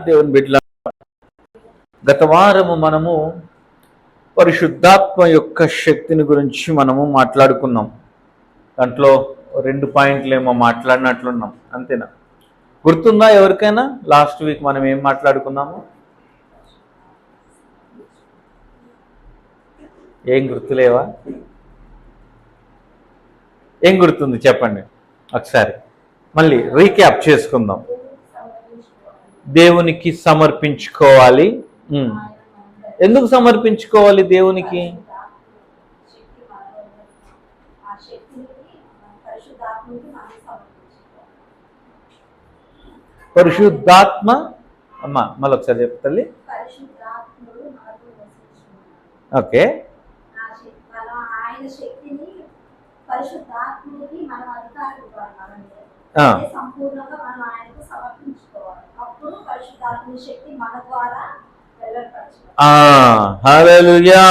దేవుని బిడ్డల గత వారము మనము పరిశుద్ధాత్మ యొక్క శక్తిని గురించి మనము మాట్లాడుకున్నాం. దాంట్లో 2 పాయింట్లు ఏమో మాట్లాడినట్లున్నాం, అంతేనా? గుర్తుందా ఎవరికైనా? లాస్ట్ వీక్ మనం ఏం మాట్లాడుకున్నాము? ఏం గుర్తులేవా? ఏం గుర్తుంది చెప్పండి ఒకసారి, మళ్ళీ రీక్యాప్ చేసుకుందాం. దేవునికి సమర్పించుకోవాలి. ఎందుకు సమర్పించుకోవాలి దేవునికి? పరిశుద్ధాత్మ అమ్మా మళ్ళీ ఒకసారి చెప్తాలి. ఓకే, హల్లెలూయా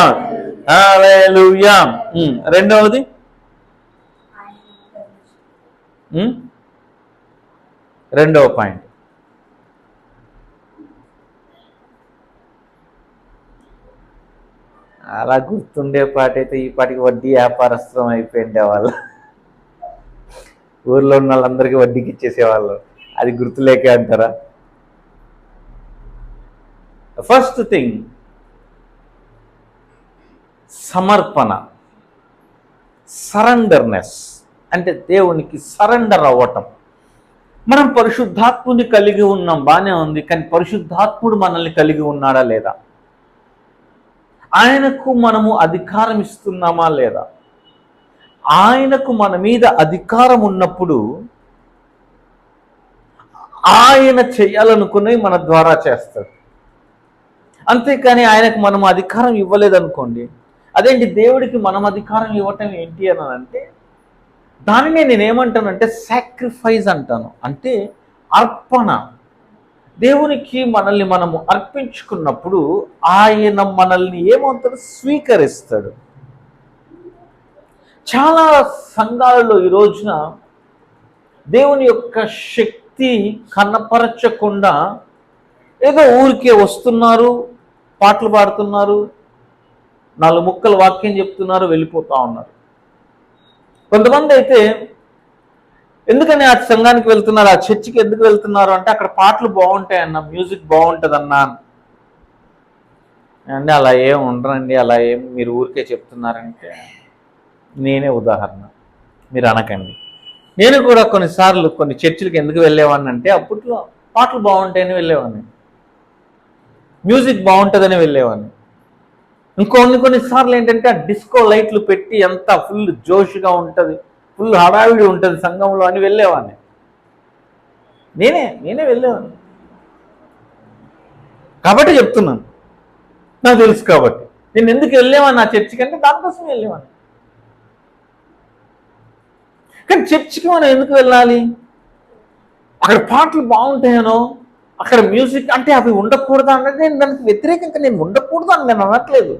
హల్లెలూయా. రెండవది రెండవ పాయింట్ అలా గుర్తుండే పాటైతే ఈ పాటికి వడ్డీ వ్యాపారస్తులం అయిపోయిండే వాళ్ళు, ఊర్లో ఉన్న వాళ్ళందరికీ వడ్డీకి ఇచ్చేసేవాళ్ళు. అది గుర్తులేక అంటారా? ఫస్ట్ థింగ్ సమర్పణ, సరెండర్నెస్, అంటే దేవునికి సరెండర్ అవ్వటం. మనం పరిశుద్ధాత్ముని కలిగి ఉన్నాం, బాగానే ఉంది, కానీ పరిశుద్ధాత్ముడు మనల్ని కలిగి ఉన్నాడా లేదా? ఆయనకు మనము అధికారం ఇస్తున్నామా లేదా? ఆయనకు మన మీద అధికారం ఉన్నప్పుడు ఆయన చేయాలనుకునే మన ద్వారా చేస్తాడు. అంతేకాని ఆయనకు మనం అధికారం ఇవ్వలేదనుకోండి, అదేంటి దేవుడికి మనం అధికారం ఇవ్వటం ఏంటి అని అంటే, దానినే నేనేమంటానంటే సాక్రిఫైస్ అంటాను. అంటే అర్పణ. దేవునికి మనల్ని మనము అర్పించుకున్నప్పుడు ఆయన మనల్ని ఏమంటాడు? స్వీకరిస్తాడు. చాలా సంఘాలలో ఈ రోజున దేవుని యొక్క శక్తి కనపరచకుండా ఏదో ఊరికే వస్తున్నారు, పాటలు పాడుతున్నారు, 4 ముక్కలు వాక్యం చెప్తున్నారు, వెళ్ళిపోతూ ఉన్నారు. కొంతమంది అయితే ఎందుకని ఆ సంఘానికి వెళ్తున్నారు, ఆ చర్చికి ఎందుకు వెళ్తున్నారు అంటే అక్కడ పాటలు బాగుంటాయన్న, మ్యూజిక్ బాగుంటుందన్నా. అంటే అలా ఏం ఉండరండి, అలా ఏం మీరు ఊరికే చెప్తున్నారంటే నేనే ఉదాహరణ, మీరు అనకండి. నేను కూడా కొన్నిసార్లు కొన్ని చర్చిలకు ఎందుకు వెళ్ళేవాడిని అంటే అప్పట్లో పాటలు బాగుంటాయని వెళ్ళేవాడిని, మ్యూజిక్ బాగుంటుందని వెళ్ళేవాడిని. కొన్నిసార్లు ఏంటంటే ఆ డిస్కో లైట్లు పెట్టి ఎంత ఫుల్ జోష్గా ఉంటుంది, ఫుల్ హడావిడి ఉంటుంది సంఘంలో అని వెళ్ళేవాడిని. నేనే వెళ్ళేవాడిని కాబట్టి చెప్తున్నాను, నాకు తెలుసు కాబట్టి. నేను ఎందుకు వెళ్ళేవాడిని ఆ చర్చికి అంటే దానికోసం వెళ్ళేవాడిని. కానీ చర్చికి మనం ఎందుకు వెళ్ళాలి? అక్కడ పాటలు బాగుంటాయనో, అక్కడ మ్యూజిక్ అంటే అవి ఉండకూడదు అంటే నేను దానికి వ్యతిరేకంగా నేను ఉండకూడదు అని నేను అనట్లేదు.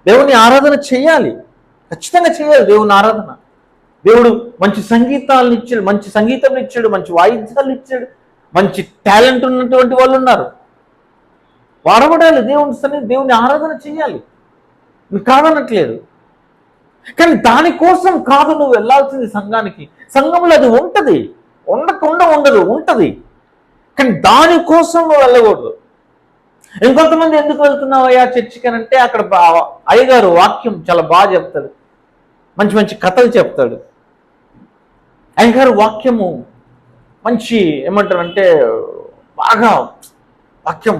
దేవుని ఆరాధన చేయాలి, ఖచ్చితంగా చేయాలి దేవుని ఆరాధన. దేవుడు మంచి సంగీతాలను ఇచ్చాడు, మంచి సంగీతం ఇచ్చాడు, మంచి వాయిద్యాలు ఇచ్చాడు, మంచి టాలెంట్ ఉన్నటువంటి వాళ్ళు ఉన్నారు. వాడబడాలి, దేవుని ఆరాధన చేయాలి, నువ్వు కాదనట్లేదు. కానీ దానికోసం కాదు నువ్వు వెళ్ళాల్సింది సంఘానికి. సంఘంలో అది ఉంటుంది, ఉండకుండా ఉండదు, ఉంటుంది. కానీ దానికోసం నువ్వు వెళ్ళకూడదు. ఇంకొంతమంది ఎందుకు వెళ్తున్నావయ్యా చర్చికి అంటే అక్కడ అయ్యగారు వాక్యం చాలా బాగా చెప్తాడు, మంచి మంచి కథలు చెప్తాడు. అయ్యగారు వాక్యము మంచి ఏమంటారంటే బాగా వాక్యం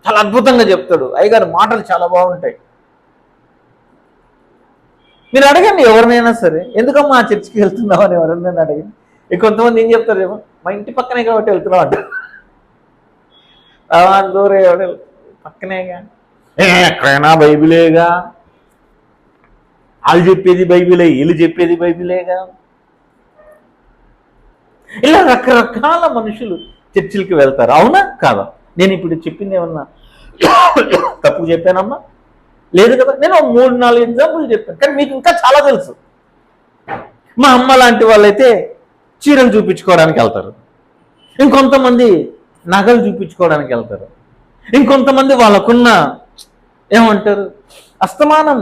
చాలా అద్భుతంగా చెప్తాడు. అయ్యగారు మాటలు చాలా బాగుంటాయి. మీరు అడగండి ఎవరినైనా సరే, ఎందుకమ్మా ఆ చర్చికి వెళ్తున్నావు అని ఎవరినైనా అడగండి. కొంతమంది ఏం చెప్తారేమో, మా ఇంటి పక్కనే కాబట్టి వెళ్తున్నావు అంట. దూరే పక్కనేగా, ఎక్కడైనా బైబిలేగా, వాళ్ళు చెప్పేది బైబిలే, వీళ్ళు చెప్పేది బైబిలేగా. ఇలా రకరకాల మనుషులు చర్చిలకి వెళ్తారు. అవునా కాదా? నేను ఇప్పుడు చెప్పింది ఏమన్నా తప్పు చెప్పానమ్మా? లేదు కదా. నేను 3-4 ఎగ్జాంపుల్ చెప్పాను, కానీ మీకు ఇంకా చాలా తెలుసు. మా అమ్మ లాంటి వాళ్ళైతే చీరలు చూపించుకోవడానికి వెళ్తారు. ఇంకొంతమంది నగలు చూపించుకోవడానికి వెళ్తారు. ఇంకొంతమంది వాళ్ళకున్న ఏమంటారు అస్తమానం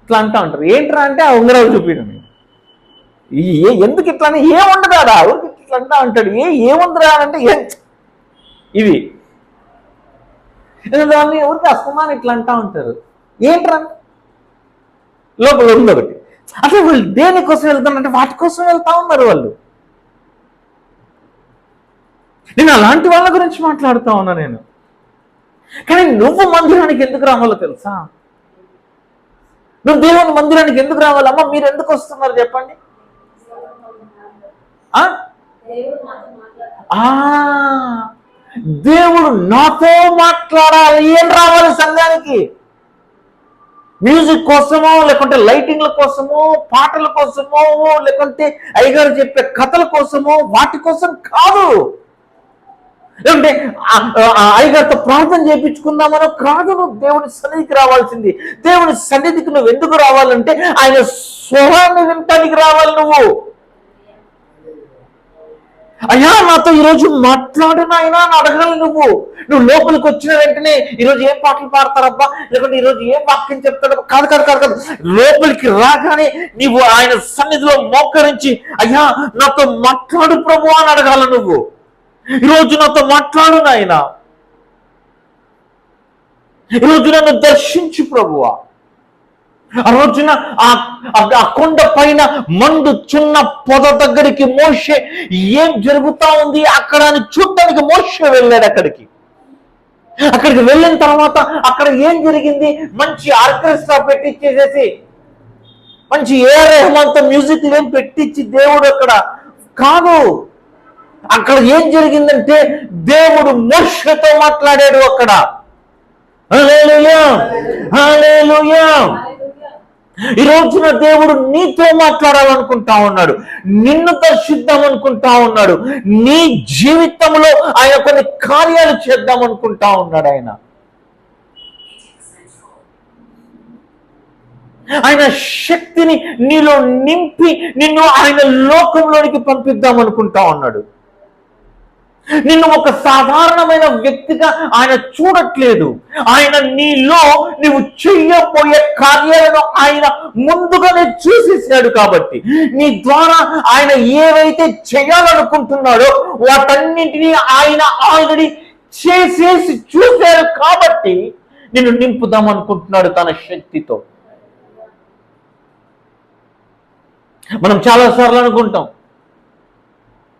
ఇట్లా అంటూ ఉంటారు. ఏంట్రా అంటే ఆ ఉంగరాలు చూపించడం. ఎందుకు ఇట్లా ఏముండదు కదా ఊరికి ఇట్లా అంటా ఉంటాడు. ఏముందిరా అంటే ఇవి దాన్ని ఊరికి అస్తమానం ఇట్లా అంటా ఉంటారు. ఏంట్రా లోపల ఉంది ఒకటి. అసలు వాళ్ళు దేనికోసం వెళ్తానంటే వాటి కోసం వెళ్తా ఉన్నారు వాళ్ళు. నేను అలాంటి వాళ్ళ గురించి మాట్లాడుతూ ఉన్నా నేను. కానీ నువ్వు మందిరానికి ఎందుకు రావాలో తెలుసా? నువ్వు దేవుని మందిరానికి ఎందుకు రావాలమ్మా? మీరు ఎందుకు వస్తున్నారు చెప్పండి? దేవుడు నాతో మాట్లాడాలి. ఏం రావాలి సంఘానికి? మ్యూజిక్ కోసమో, లేకుంటే లైటింగ్ల కోసమో, పాటల కోసమో, లేకుంటే అయ్యగారు చెప్పే కథల కోసమో, వాటి కోసం కాదు. లేకుంటే అయ్యగారితో ప్రార్థన చేయించుకుందామనో కాదు. నువ్వు దేవుని సన్నిధికి రావాల్సింది. దేవుని సన్నిధికి నువ్వు ఎందుకు రావాలంటే ఆయన స్వరాన్ని వినటానికి రావాలి. నువ్వు అయ్యా నాతో ఈరోజు మాట్లాడిన ఆయన అని అడగాలి. నువ్వు లోపలికి వచ్చిన వెంటనే ఈరోజు ఏం పాటలు పాడతారబ్బా, లేకుంటే ఈరోజు ఏం వాక్యం చెప్తారబ్బా, కాదు కాదు కాదు కాదు. లోపలికి రాగానే నీవు ఆయన సన్నిధిలో మోకరించి అయ్యా నాతో మాట్లాడు ప్రభు అని అడగాల. నువ్వు ఈరోజు నాతో మాట్లాడు నాయన, ఈరోజు నన్ను దర్శించు ప్రభువా. ఆ రోజున ఆ కొండ పైన మండుచున్న పొద దగ్గరికి మోషే ఏం జరుగుతా ఉంది అక్కడ అని చూడడానికి మోషే వెళ్ళాడు. అక్కడికి వెళ్ళిన తర్వాత అక్కడ ఏం జరిగింది? మంచి ఆర్కెస్ట్రా పెట్టించేసేసి మంచి ఏఆర్ రెహమాన్ తో మ్యూజిక్ ఏం పెట్టించి దేవుడు అక్కడ కాదు. అక్కడ ఏం జరిగిందంటే దేవుడు మోషేతో మాట్లాడాడు. అక్కడ హల్లెలూయా హల్లెలూయా. ఈ రోజున దేవుడు నీతో మాట్లాడాలనుకుంటా ఉన్నాడు, నిన్ను దర్శిద్దాం అనుకుంటా ఉన్నాడు, నీ జీవితంలో ఆయన కొన్ని కార్యాలు చేద్దాం అనుకుంటా ఉన్నాడు. ఆయన శక్తిని నీలో నింపి నిన్ను ఆయన లోకంలోనికి పంపిద్దాం అనుకుంటా ఉన్నాడు. నిన్ను ఒక సాధారణమైన వ్యక్తిగా ఆయన చూడట్లేదు. ఆయన నీలో నువ్వు చెయ్యబోయే కార్యాలను ఆయన ముందుగానే చూసేసాడు. కాబట్టి నీ ద్వారా ఆయన ఏవైతే చేయాలనుకుంటున్నాడో వాటన్నింటినీ ఆయన ఆల్రెడీ చేసేసి చూశాడు. కాబట్టి నిన్ను నింపుదాం అనుకుంటున్నాడు తన శక్తితో. మనం చాలాసార్లు అనుకుంటాం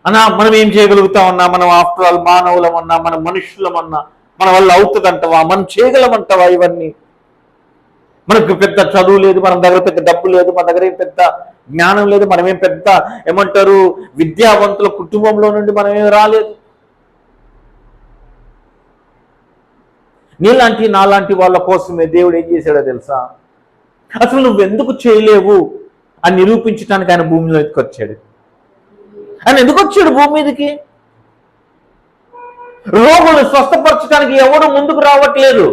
అన్నా మనం ఏం చేయగలుగుతామన్నా, మనం ఆఫ్టర్ ఆల్ మానవులమన్నా, మన మనుషులమన్నా మన వల్ల అవుతుందంటవా, మనం చేయగలమంటవా? ఇవన్నీ మనకు పెద్ద చదువు లేదు, మన దగ్గర పెద్ద డబ్బు లేదు, మన దగ్గర ఏం పెద్ద జ్ఞానం లేదు, మనమేం పెద్ద ఏమంటారు విద్యావంతుల కుటుంబంలో నుండి మనమేం రాలేదు. నీలాంటి నాలాంటి వాళ్ళ కోసమే దేవుడు ఏం చేశాడో తెలుసా? అసలు నువ్వెందుకు చేయలేవు అని నిరూపించడానికి ఆయన భూమిలోకి వచ్చాడు. ఆయన ఎందుకు వచ్చాడు భూమి మీదకి? రోగులను స్వస్థపరచడానికి ఎవడు ముందుకు రావట్లేదు,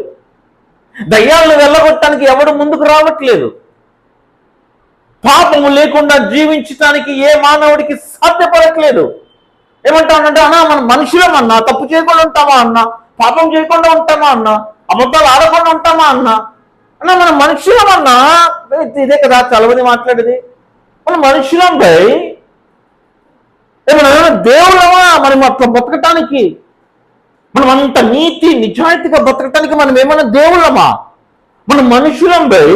దయ్యాలను వెళ్ళగొట్టడానికి ఎవడు ముందుకు రావట్లేదు, పాపము లేకుండా జీవించడానికి ఏ మానవుడికి సాధ్యపడట్లేదు. ఏమంటానంటే అన్నా మనం మనుషులమన్నా, తప్పు చేయకుండా ఉంటామా అన్నా, పాపం చేయకుండా ఉంటామా అన్నా, అబద్ధాలు ఆడకుండా ఉంటామా అన్నా, అన్నా మనం మనుషులమన్నా. ఇదే కదా చాలా మంది మాట్లాడేది, మనం మనుషులం భయ్. ఏమన్నా దేవుళ్ళమా మనం అట్లా బతకటానికి? మనం అంత నీతి నిజాయితీగా బతకటానికి మనం ఏమన్నా దేవుళ్ళమా? మనం మనుషులం భయ్.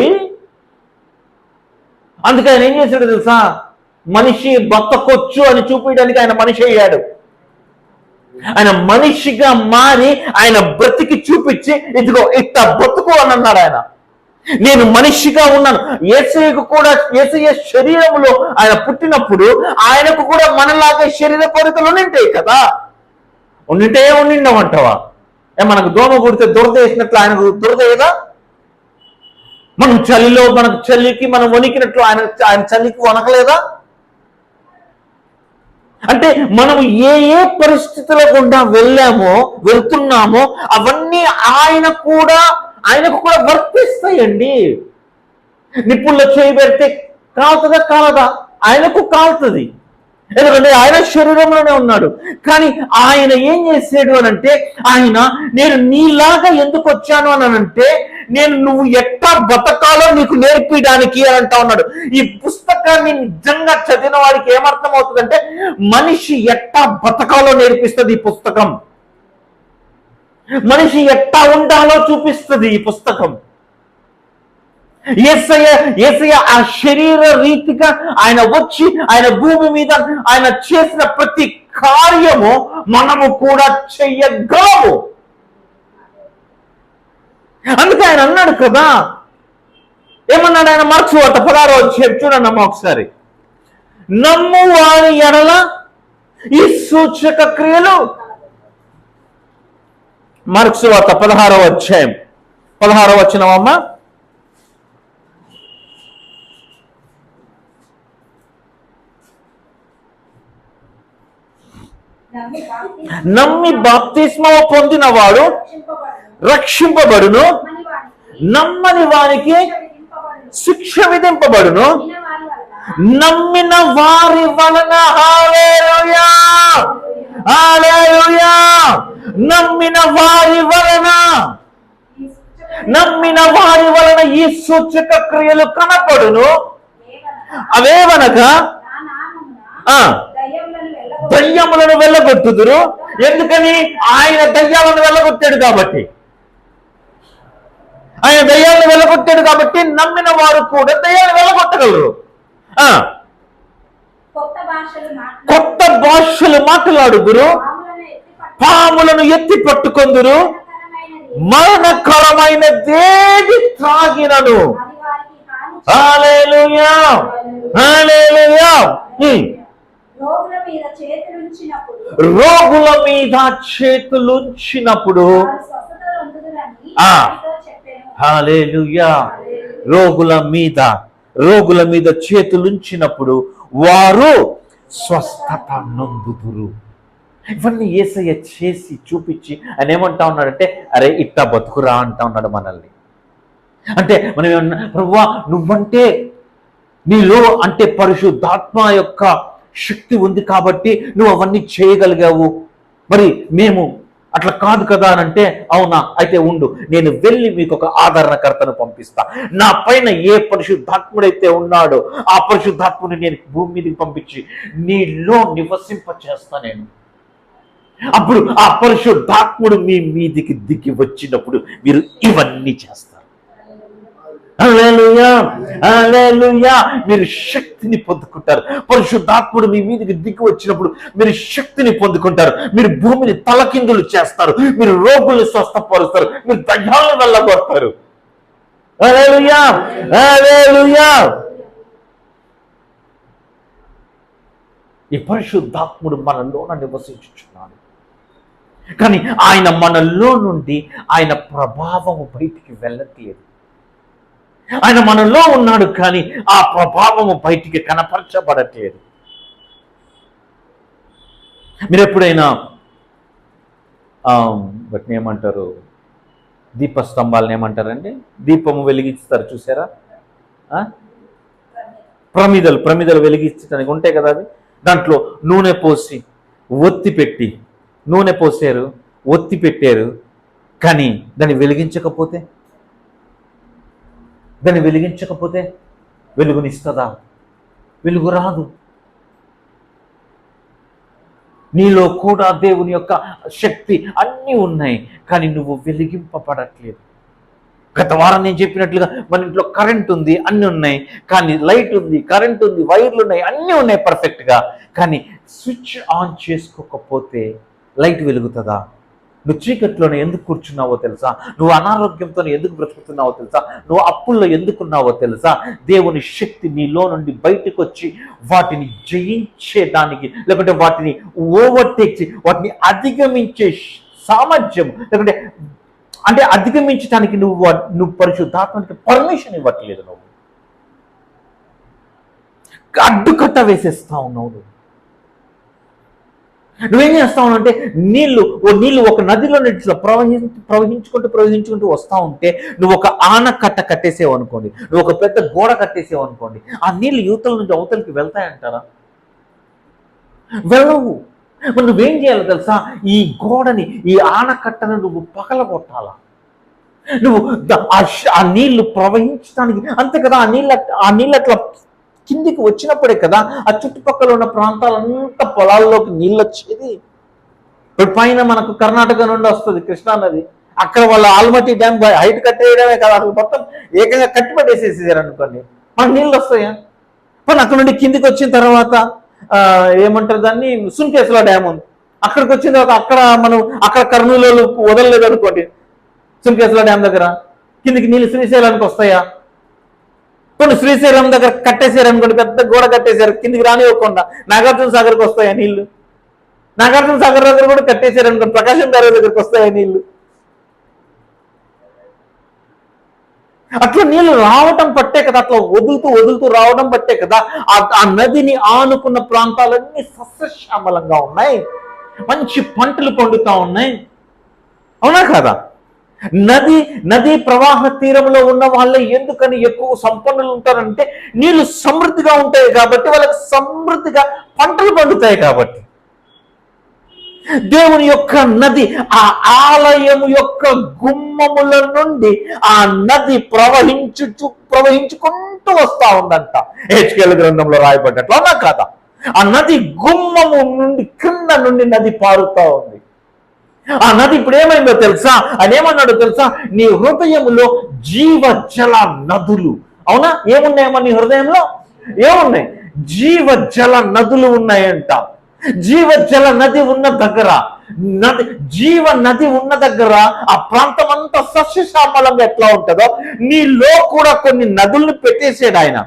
అందుకే ఆయన ఏం చేశాడు తెలుసా? మనిషి బతకొచ్చు అని చూపించడానికి ఆయన మనిషి అయ్యాడు. ఆయన మనిషిగా మారి ఆయన బ్రతికి చూపించి ఇదిగో ఇట్ట బతుకు అని అన్నాడు. ఆయన నేను మనిషిగా ఉన్నాను. యేసయ్యకు కూడా యేసయ్య శరీరంలో ఆయన పుట్టినప్పుడు ఆయనకు కూడా మనలాగే శరీర కోరికలు ఉండింటాయి కదా. ఉండింటే ఉండిండమంటావా? మనకు దోమ కుడితే దురద వేసినట్లు ఆయనకు దురద కదా. మనం చలిలో మనకు చలికి మనం వణికినట్లు ఆయన చలికి వణకలేదా? అంటే మనం ఏ ఏ పరిస్థితుల గుండా వెళ్తున్నామో అవన్నీ ఆయనకు కూడా వర్తిస్తాయండి. నిప్పుల్లో చేయి పెడితే కాలుతుందా? కాలదా? ఆయనకు కాలుతుంది. ఎందుకంటే ఆయన శరీరంలోనే ఉన్నాడు. కానీ ఆయన ఏం చేసాడు అని అంటే, ఆయన నేను నీలాగా ఎందుకు వచ్చాను అని అంటే, నేను నువ్వు ఎట్లా బతకాలో నీకు నేర్పించడానికి అని అంటా ఉన్నాడు. ఈ పుస్తకాన్ని నిజంగా చదివిన వాడికి ఏమర్థం అవుతుందంటే, మనిషి ఎట్లా బతకాలో నేర్పిస్తుంది ఈ పుస్తకం. మనిషి ఎట్లా ఉండాలో చూపిస్తుంది ఈ పుస్తకం. యేసయ్య ఆ శరీర రీతిగా ఆయన వచ్చి ఆయన భూమి మీద ఆయన చేసిన ప్రతి కార్యము మనము కూడా చెయ్యగలము. అందుకే ఆయన అన్నాడు కదా, ఏమన్నాడు ఆయన? మార్క్స్ వార్త 16వ అధ్యాయం చూడండి అమ్మ ఒకసారి. నమ్ము వారి ఎడల ఈ సూచక క్రియలు. మార్క్స్ వార్త 16వ అధ్యాయం 16వ వచనం అమ్మ. నమ్మి బాప్తిస్మము పొందిన వాడు రక్షింపబడును, నమ్మని వారికి శిక్ష విధింపబడును. నమ్మిన వారి వలన, హల్లెలూయా హల్లెలూయా, నమ్మిన వారి వలన ఈ సూచక క్రియలు కనపడును. అవేవనగా దయ్యములను వెళ్ళగొట్టుదురు. ఎందుకని? ఆయన దయ్యాలను వెళ్ళగొట్టాడు కాబట్టి. ఆయన దయ్యాలను వెళ్ళగొట్టాడు కాబట్టి నమ్మిన వారు కూడా దయ్యాలను వెళ్ళగొట్టగలరు. కొత్త భాషలు మాట్లాడుదురు, పాములను ఎత్తి పట్టుకొందురు, మరణకరమైనదేది త్రాగినను. హల్లెలూయా హల్లెలూయా. రోగుల మీద చేతులుంచినప్పుడు, హల్లెలూయా, రోగుల మీద చేతులుంచినప్పుడు వారు స్వస్థత నొందుదురు. ఇవన్నీ యేసయ్య చేసి చూపించి ఆయన ఏమంటా ఉన్నాడంటే, అరే ఇట్టా బతుకురా అంటా ఉన్నాడు మనల్ని. అంటే మనం ఏమన్నా, ప్రభువా నువ్వంటే, నీలో అంటే పరిశుద్ధాత్మ యొక్క శక్తి ఉంది కాబట్టి నువ్వు అవన్నీ చేయగలిగావు, మరి మేము అట్లా కాదు కదా అని అంటే, అవునా అయితే ఉండు, నేను వెళ్ళి మీకు ఒక ఆదరణకర్తను పంపిస్తా. నా పైన ఏ పరిశుద్ధాత్ముడైతే ఉన్నాడో ఆ పరిశుద్ధాత్ముని నేను భూమి మీదకి పంపించి నీలో నివసింప చేస్తా నేను. అప్పుడు ఆ పరిశుద్ధాత్ముడు మీ మీదికి దిగి వచ్చినప్పుడు మీరు ఇవన్నీ చేస్తారు. హల్లెలూయా హల్లెలూయా. మీరు శక్తిని పొందుకుంటారు. పరిశుద్ధాత్ముడు మీ మీదకి దిగి వచ్చినప్పుడు మీరు శక్తిని పొందుకుంటారు. మీరు భూమిని తలకిందులు చేస్తారు, మీరు రోగుల్ని స్వస్థపరుస్తారు, మీరు దయ్యాలను వెళ్ళగొడతారు. హల్లెలూయా హల్లెలూయా. ఈ పరిశుద్ధాత్ముడు మనలోన నివసించుచున్నాడు. కానీ ఆయన మనలో నుండి ఆయన ప్రభావము బయటికి వెళ్ళట్లేదు. ఆయన మనలో ఉన్నాడు కానీ ఆ ప్రభావము బయటికి కనపరచబడట్లేదు. మీరు ఎప్పుడైనా వాటిని ఏమంటారు, దీపస్తంభాలను ఏమంటారండి, దీపము వెలిగిస్తారు చూసారా, ప్రమిదలు వెలిగించడానికి ఉంటాయి కదా, అవి దాంట్లో నూనె పోసి ఒత్తి పెట్టి, నూనె పోసారు, ఒత్తి పెట్టారు, కానీ దాన్ని వెలిగించకపోతే వెలుగునిస్తుందా? వెలుగు రాదు. నీలో కూడా దేవుని యొక్క శక్తి అన్నీ ఉన్నాయి, కానీ నువ్వు వెలిగింపబడట్లేదు. గత వారం నేను చెప్పినట్లుగా మన ఇంట్లో కరెంట్ ఉంది, అన్నీ ఉన్నాయి, కానీ లైట్ ఉంది, కరెంట్ ఉంది, వైర్లు ఉన్నాయి, అన్నీ ఉన్నాయి పర్ఫెక్ట్గా, కానీ స్విచ్ ఆన్ చేసుకోకపోతే లైట్ వెలుగుతుందా? నువ్వు చీకట్లోనే ఎందుకు కూర్చున్నావో తెలుసా? నువ్వు అనారోగ్యంతో ఎందుకు బ్రతుకుతున్నావో తెలుసా? నువ్వు అప్పుల్లో ఎందుకున్నావో తెలుసా? దేవుని శక్తి నీలో నుండి బయటకు వచ్చి వాటిని జయించేదానికి, లేకుంటే వాటిని ఓవర్టేక్ చేసి వాటిని అధిగమించే సామర్థ్యం, లేకుంటే అంటే అధిగమించడానికి నువ్వు పరిశుద్ధాత్మకి పర్మిషన్ ఇవ్వట్లేదు. నువ్వు అడ్డుకట్ట వేసేస్తా ఉన్నావు. నువ్వేం చేస్తావు అంటే, నీళ్లు ఒక నదిలో ఇట్లా ప్రవహించుకుంటూ వస్తా ఉంటే నువ్వు ఒక ఆనకట్ట కట్టేసేవు అనుకోండి, నువ్వు ఒక పెద్ద గోడ కట్టేసేవు అనుకోండి, ఆ నీళ్లు యువతల నుంచి అవతలకి వెళ్తాయంటారా? వెళ్ళవు. మరి నువ్వేం చేయాలో తెలుసా? ఈ గోడని, ఈ ఆనకట్టను నువ్వు పగలగొట్టాలా. నువ్వు ఆ నీళ్లు ప్రవహించడానికి అంతే కదా. ఆ నీళ్ళు అట్లా కిందికి వచ్చినప్పుడే కదా ఆ చుట్టుపక్కల ఉన్న ప్రాంతాలంతా పొలాల్లోకి నీళ్ళు వచ్చేది. ఇప్పుడు పైన మనకు కర్ణాటక నుండి వస్తుంది కృష్ణా నది. అక్కడ వాళ్ళ ఆల్మట్టి డ్యామ్ హైట్ కట్టేయడమే కదా, అసలు మొత్తం ఏకంగా కట్టిపట్టేసేసారు అనుకోండి, మనకు నీళ్ళు వస్తాయా? కానీ అక్కడ నుండి కిందికి వచ్చిన తర్వాత ఏమంటారు దాన్ని, సుంకేశ్వర డ్యామ్ ఉంది. అక్కడికి వచ్చిన తర్వాత అక్కడ కర్నూలు వదలలేదు అనుకోండి, సుంకేశ్వర డ్యామ్ దగ్గర కిందికి నీళ్ళు శ్రీశైలానికి వస్తాయా? కొన్ని శ్రీశైలం దగ్గర కట్టేశారు అనుకోండి, పెద్ద గోడ కట్టేశారు, కిందికి రానివ్వకుండా నాగార్జున సాగర్కి వస్తాయా నీళ్లు? నాగార్జున సాగర్ దగ్గర కూడా కట్టేశారు అనుకోండి, ప్రకాశం బ్యారేజ్ దగ్గరికి వస్తాయా నీళ్లు? అట్లా నీళ్లు రావటం పట్టే కదా, అట్లా వదులుతూ రావడం పట్టే కదా ఆ నదిని ఆనుకున్న ప్రాంతాలన్నీ సస్యశ్యామలంగా ఉన్నాయి, మంచి పంటలు పండుతా ఉన్నాయి. అవునా కదా? నది ప్రవాహ తీరంలో ఉన్న వాళ్ళే ఎందుకని ఎక్కువ సంపన్నులు ఉంటారంటే, నీళ్లు సమృద్ధిగా ఉంటాయి కాబట్టి, వాళ్ళకి సమృద్ధిగా పంటలు పండుతాయి కాబట్టి. దేవుని యొక్క నది, ఆ ఆలయము యొక్క గుమ్మముల నుండి ఆ నది ప్రవహించుకుంటూ వస్తా ఉందంట. హెచ్కేల్ గ్రంథంలో రాయబడ్డట్లు. అవునా కాదా? ఆ నది గుమ్మము నుండి కింద నుండి నది పారుతా ఉంది. ఆ నది ఇప్పుడు ఏమైందో తెలుసా? అని ఏమన్నాడో తెలుసా? నీ హృదయంలో జీవ జల నదులు. అవునా? ఏమున్నాయమ్మా నీ హృదయంలో? ఏమున్నాయి? జీవ జల నదులు ఉన్నాయంట. జీవ జల నది ఉన్న దగ్గర, జీవ నది ఉన్న దగ్గర ఆ ప్రాంతం అంతా సస్యశ్యామలంగా ఎట్లా ఉంటుందో, నీలో కూడా కొన్ని నదుల్ని పెట్టేసాడు ఆయన.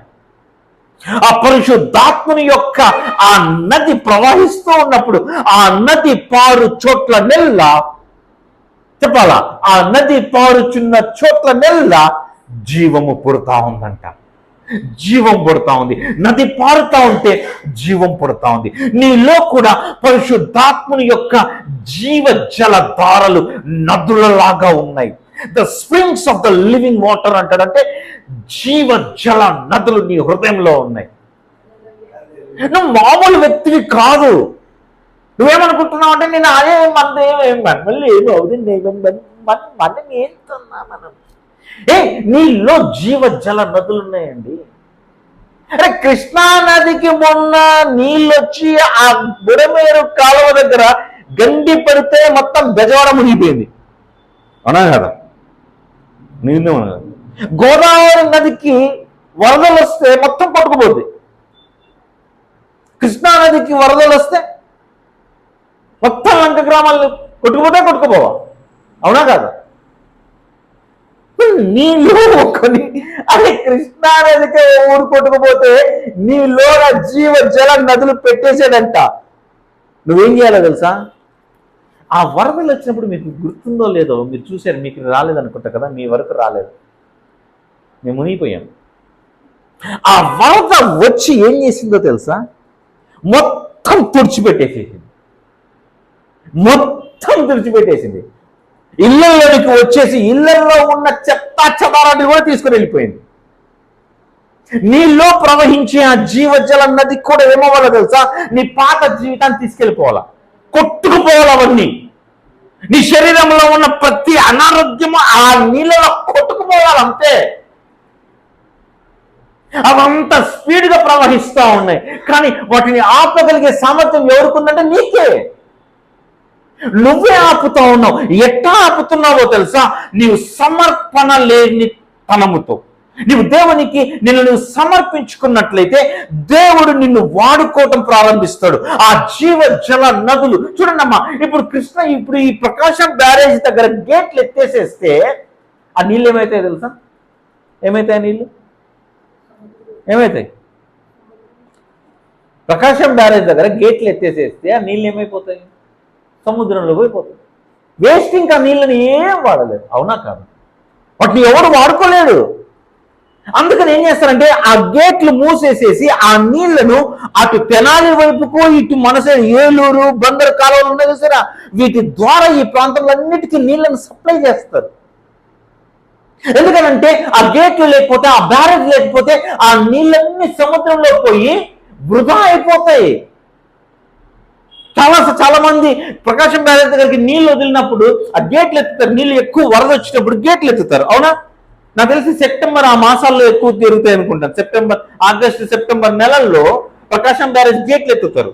ఆ పరిశుద్ధాత్మని యొక్క ఆ నది ప్రవహిస్తూ ఉన్నప్పుడు ఆ నది పారు చోట్ల నెల్ల చెప్పాలా, ఆ నది పారుచున్న చోట్ల నెల్ల జీవము పుడతా ఉందంట. జీవం పుడతా ఉంది. నది పారుతా ఉంటే జీవం పుడతా ఉంది. నీలో కూడా పరిశుద్ధాత్మని యొక్క జీవ జల ధారలు నదులలాగా ఉన్నాయి. The springs of the living water అంటాడంటే జీవ జల నదులు నీ హృదయంలో ఉన్నాయి. నువ్వు మామూలు వ్యక్తివి కాదు. నువ్వేమనుకుంటున్నావు అంటే, నేను అదే మళ్ళీ ఏమి అవుతుంది మనం ఏంటున్నా మనం. నీలో జీవ జల నదులు ఉన్నాయండి. అరే కృష్ణా నదికి మొన్న నీళ్ళు వచ్చి ఆ బుడమేరు కాలువ దగ్గర గండి పడితే మొత్తం బెజవాడ మునిగిపోయింది. అవునా కదా? నీళ్ళు. గోదావరి నదికి వరదలు వస్తే మొత్తం కొట్టుకుపోద్ది. కృష్ణా నదికి వరదలు వస్తే మొత్తం లంక గ్రామాలు కొట్టుకుపోవా? అవునా కాదా? నీళ్ళు కొన్ని అదే కృష్ణా నదికి ఊరు కొట్టుకుపోతే నీలో జీవ జల నదులు పెట్టేసాడంట. నువ్వేం చేయాలో తెలుసా? ఆ వరదలు వచ్చినప్పుడు మీకు గుర్తుందో లేదో, మీరు చూశారు, మీకు రాలేదనుకుంటా కదా, మీ వరకు రాలేదు, మేము మునిగిపోయాం. ఆ వరద వచ్చి ఏం చేసిందో తెలుసా? మొత్తం తుడిచిపెట్టేసింది. ఇళ్లలోనికి వచ్చేసి ఇళ్లలో ఉన్న చెత్త చెదారాన్ని కూడా తీసుకుని వెళ్ళిపోయింది. నీలో ప్రవహించే ఆ జీవజల నది కూడా ఏమవ్వాలో తెలుసా? నీ పాత జీవితాన్ని తీసుకెళ్ళిపోవాలా, కొట్టుకుపోవాలి. అవన్నీ నీ శరీరంలో ఉన్న ప్రతి అనారోగ్యము ఆ నీళ్ళలో కొట్టుకుపోవాలంతే. అవంతా స్పీడ్గా ప్రవహిస్తూ ఉన్నాయి, కానీ వాటిని ఆపగలిగే సామర్థ్యం ఎవరికుందంటే నీకే. నువ్వే ఆపుతా ఉన్నావు. ఎట్టా ఆపుతున్నావో తెలుసా? నీవు సమర్పణ లేని తనముతో నీవు దేవునికి నువ్వు సమర్పించుకున్నట్లయితే దేవుడు నిన్ను వాడుకోవటం ప్రారంభిస్తాడు. ఆ జీవ జల నదులు చూడండమ్మా. ఇప్పుడు ఈ ప్రకాశం బ్యారేజ్ దగ్గర గేట్లు ఎత్తేసేస్తే ఆ నీళ్ళు ఏమవుతాయి తెలుసా? ఏమవుతాయి? నీళ్ళు ఏమవుతాయి? ప్రకాశం బ్యారేజ్ దగ్గర గేట్లు ఎత్తేసేస్తే ఆ నీళ్ళు ఏమైపోతాయి? సముద్రంలో పోయిపోతుంది. వేస్ట్. ఇంకా నీళ్ళని ఏం వాడలేదు. అవునా కాదు? వాటిని ఎవరు వాడుకోలేడు. అందుకని ఏం చేస్తారంటే ఆ గేట్లు మూసేసేసి ఆ నీళ్లను అటు తెనాలి వైపుకు, ఇటు మన సైడ్ ఏలూరు బందరు కాలువలు ఉన్నాయి చూసారా, వీటి ద్వారా ఈ ప్రాంతంలన్నిటికీ నీళ్లను సప్లై చేస్తారు. ఎందుకనంటే ఆ గేట్లు లేకపోతే, ఆ బ్యారేజ్ లేకపోతే ఆ నీళ్ళన్నీ సముద్రంలో పోయి వృధా అయిపోతాయి. చాలా మంది ప్రకాశం బ్యారేజ్ దగ్గరికి నీళ్లు వదిలినప్పుడు ఆ గేట్లు ఎత్తుతారు. నీళ్ళు ఎక్కువ వరద వచ్చినప్పుడు గేట్లు ఎత్తుతారు. అవునా? నాకు తెలిసి సెప్టెంబర్ ఆ మాసాల్లో ఎక్కువ తిరుగుతాయి అనుకుంటాను. ఆగస్టు సెప్టెంబర్ నెలల్లో ప్రకాశం బ్యారేజ్ గేట్లు ఎత్తుతారు.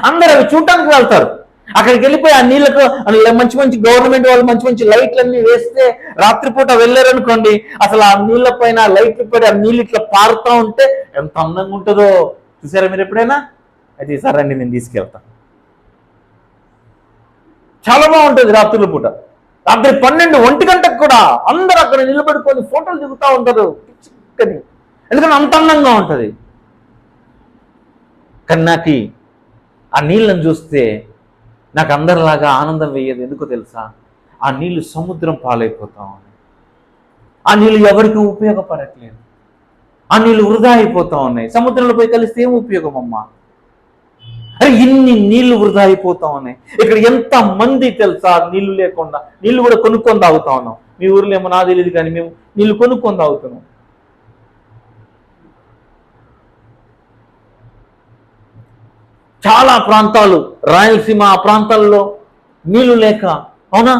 అందరూ అవి చూడటానికి వెళ్తారు. అక్కడికి వెళ్ళిపోయి ఆ నీళ్లకు మంచి మంచి గవర్నమెంట్ వాళ్ళు మంచి మంచి లైట్లన్నీ వేస్తే రాత్రిపూట వెళ్ళారనుకోండి, అసలు ఆ నీళ్ల పైన లైట్లు పడి ఆ నీళ్ళు ఇట్లా పారుతూ ఉంటే ఎంత అందంగా ఉంటుందో చూసారా మీరు ఎప్పుడైనా? అయితే ఈసారి రండి, నేను తీసుకెళ్తాను. చాలా బాగుంటుంది రాత్రుల పూట. రాత్రి 12, 1 గంటకు కూడా అందరూ అక్కడ నిలబడుకొని ఫోటోలు దిగుతూ ఉంటారు. ఎందుకంటే అంత అందంగా ఉంటుంది. కానీ నాకు ఆ నీళ్ళని చూస్తే నాకు అందరిలాగా ఆనందం వేయదు. ఎందుకో తెలుసా? ఆ నీళ్లు సముద్రం పాలైపోతాం. ఆ నీళ్ళు ఎవరికి ఉపయోగపడట్లేదు. ఆ నీళ్ళు వృధా అయిపోతా ఉన్నాయి. సముద్రంలో పోయి కలిస్తే ఏం ఉపయోగం అమ్మా? అరే ఇన్ని నీళ్లు వృధా అయిపోతా ఉన్నాయి. ఇక్కడ ఎంత మంది తెలుసా నీళ్లు లేకుండా నీళ్లు కూడా కొనుక్కొని తాగుతా ఉన్నాం. మీ ఊర్లో ఏమో నాకు తెలియదు, కానీ మేము నీళ్లు కొనుక్కొని తాగుతున్నాం. చాలా ప్రాంతాలు, రాయలసీమ ఆ ప్రాంతాల్లో నీళ్లు లేక, అవునా,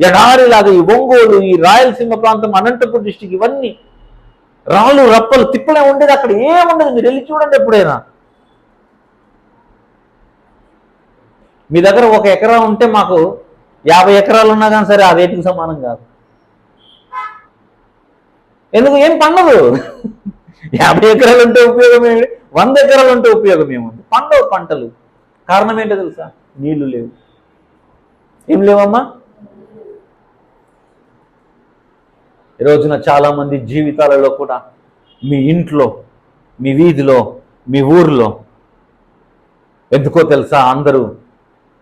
ఎడారిలాగా ఈ ఒంగోలు, ఈ రాయలసీమ ప్రాంతం, అనంతపురం డిస్టిక్, ఇవన్నీ రాళ్ళు రప్పలు తిప్పలే ఉండేది. అక్కడ ఏముండదు. మీరు వెళ్ళి చూడండి ఎప్పుడైనా. మీ దగ్గర 1 ఎకరా ఉంటే మాకు 50 ఎకరాలు ఉన్నా కానీ సరే ఆ రేటుకి సమానం కాదు. ఎందుకు? ఏం పండదు. 50 ఎకరాలు ఉంటే ఉపయోగం ఏమి, 100 ఎకరాలు ఉంటే ఉపయోగం ఏముంది? పండవు పంటలు. కారణం ఏంటో తెలుసా? నీళ్లు లేవు. ఏం లేవమ్మా? ఈ రోజున చాలామంది జీవితాలలో కూడా మీ ఇంట్లో, మీ వీధిలో, మీ ఊరిలో ఎందుకో తెలుసా అందరూ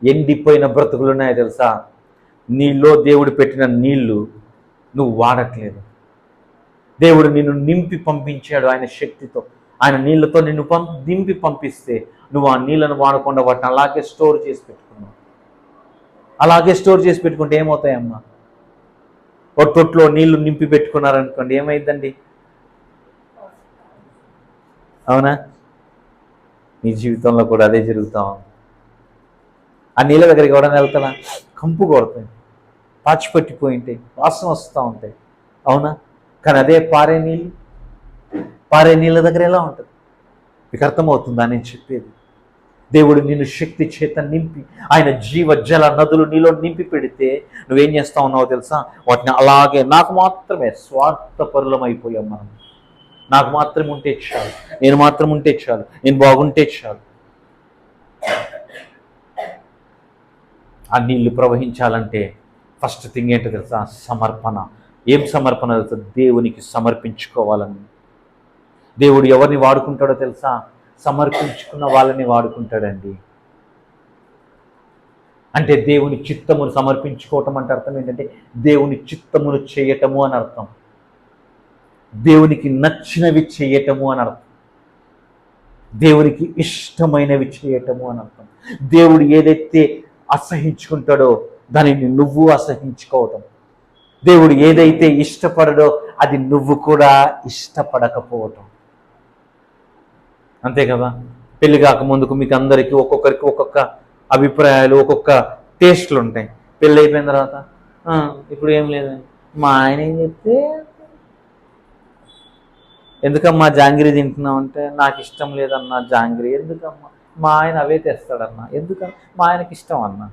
ఎండిపోయిన బ్రతుకులున్నాయో తెలుసా? నీలో దేవుడు పెట్టిన నీళ్లు నువ్వు వాడట్లేదు. దేవుడు నిన్ను నింపి పంపించాడు ఆయన శక్తితో. ఆయన నీళ్లతో నిన్ను నింపి పంపిస్తే నువ్వు ఆ నీళ్లను వాడకుండా వాటిని అలాగే స్టోర్ చేసి పెట్టుకున్నావు. అలాగే స్టోర్ చేసి పెట్టుకుంటే ఏమవుతాయమ్మా? ఒక తొట్లో నీళ్లు నింపి పెట్టుకున్నారనుకోండి, ఏమైందండి? అవునా? నీ జీవితంలో కూడా అదే జరుగుతా ఉంది. ఆ నీళ్ళ దగ్గరికి ఎవడన్నా వెళ్తానా? కంపు కొడతాయి, పాచిపట్టిపోయి ఉంటాయి, వాసన వస్తూ ఉంటాయి. అవునా? కానీ అదే పారే నీళ్ళ దగ్గర ఎలా ఉంటుంది? మీకు అర్థమవుతుందా నేను చెప్పేది? దేవుడు నిన్ను శక్తి చేత నింపి ఆయన జీవ జల నదులు నీలో నింపి పెడితే నువ్వేం చేస్తా ఉన్నావో తెలుసా? వాటిని అలాగే నాకు మాత్రమే స్వార్థపరులం అయిపోయాం మనం. నాకు మాత్రం ఉంటే చాలు, నేను మాత్రం ఉంటే చాలు, నేను బాగుంటే చాలు. ఆ నీళ్లు ప్రవహించాలంటే ఫస్ట్ థింగ్ ఏంటో తెలుసా? సమర్పణ. ఏం సమర్పణ తెలుసా? దేవునికి సమర్పించుకోవాలని. దేవుడు ఎవరిని వాడుకుంటాడో తెలుసా? సమర్పించుకున్న వాళ్ళని వాడుకుంటాడండి. అంటే దేవుని చిత్తమును సమర్పించుకోవటం అంటే అర్థం ఏంటంటే దేవుని చిత్తమును చేయటము అని అర్థం. దేవునికి నచ్చినవి చేయటము అని అర్థం. దేవునికి ఇష్టమైనవి చేయటము అని అర్థం. దేవుడు ఏదైతే అసహించుకుంటాడో దానిని నువ్వు అసహించుకోవటం. దేవుడు ఏదైతే ఇష్టపడడో అది నువ్వు కూడా ఇష్టపడకపోవటం. అంతే కదా? పెళ్లి కాకముందుకు మీకు అందరికీ ఒక్కొక్కరికి ఒక్కొక్క అభిప్రాయాలు, ఒక్కొక్క టేస్ట్లు ఉంటాయి. పెళ్ళి అయిపోయిన తర్వాత ఇప్పుడు ఏం లేదండి, మా ఆయన ఏం చెప్తే, ఎందుకమ్మా జాంగిరీ తింటున్నావు అంటే, నాకు ఇష్టం లేదన్నా జాంగిరీ. ఎందుకమ్మా? మా ఆయన అవే తెస్తాడన్నా. ఎందుకన్నా? మా ఆయనకి ఇష్టం అన్నా.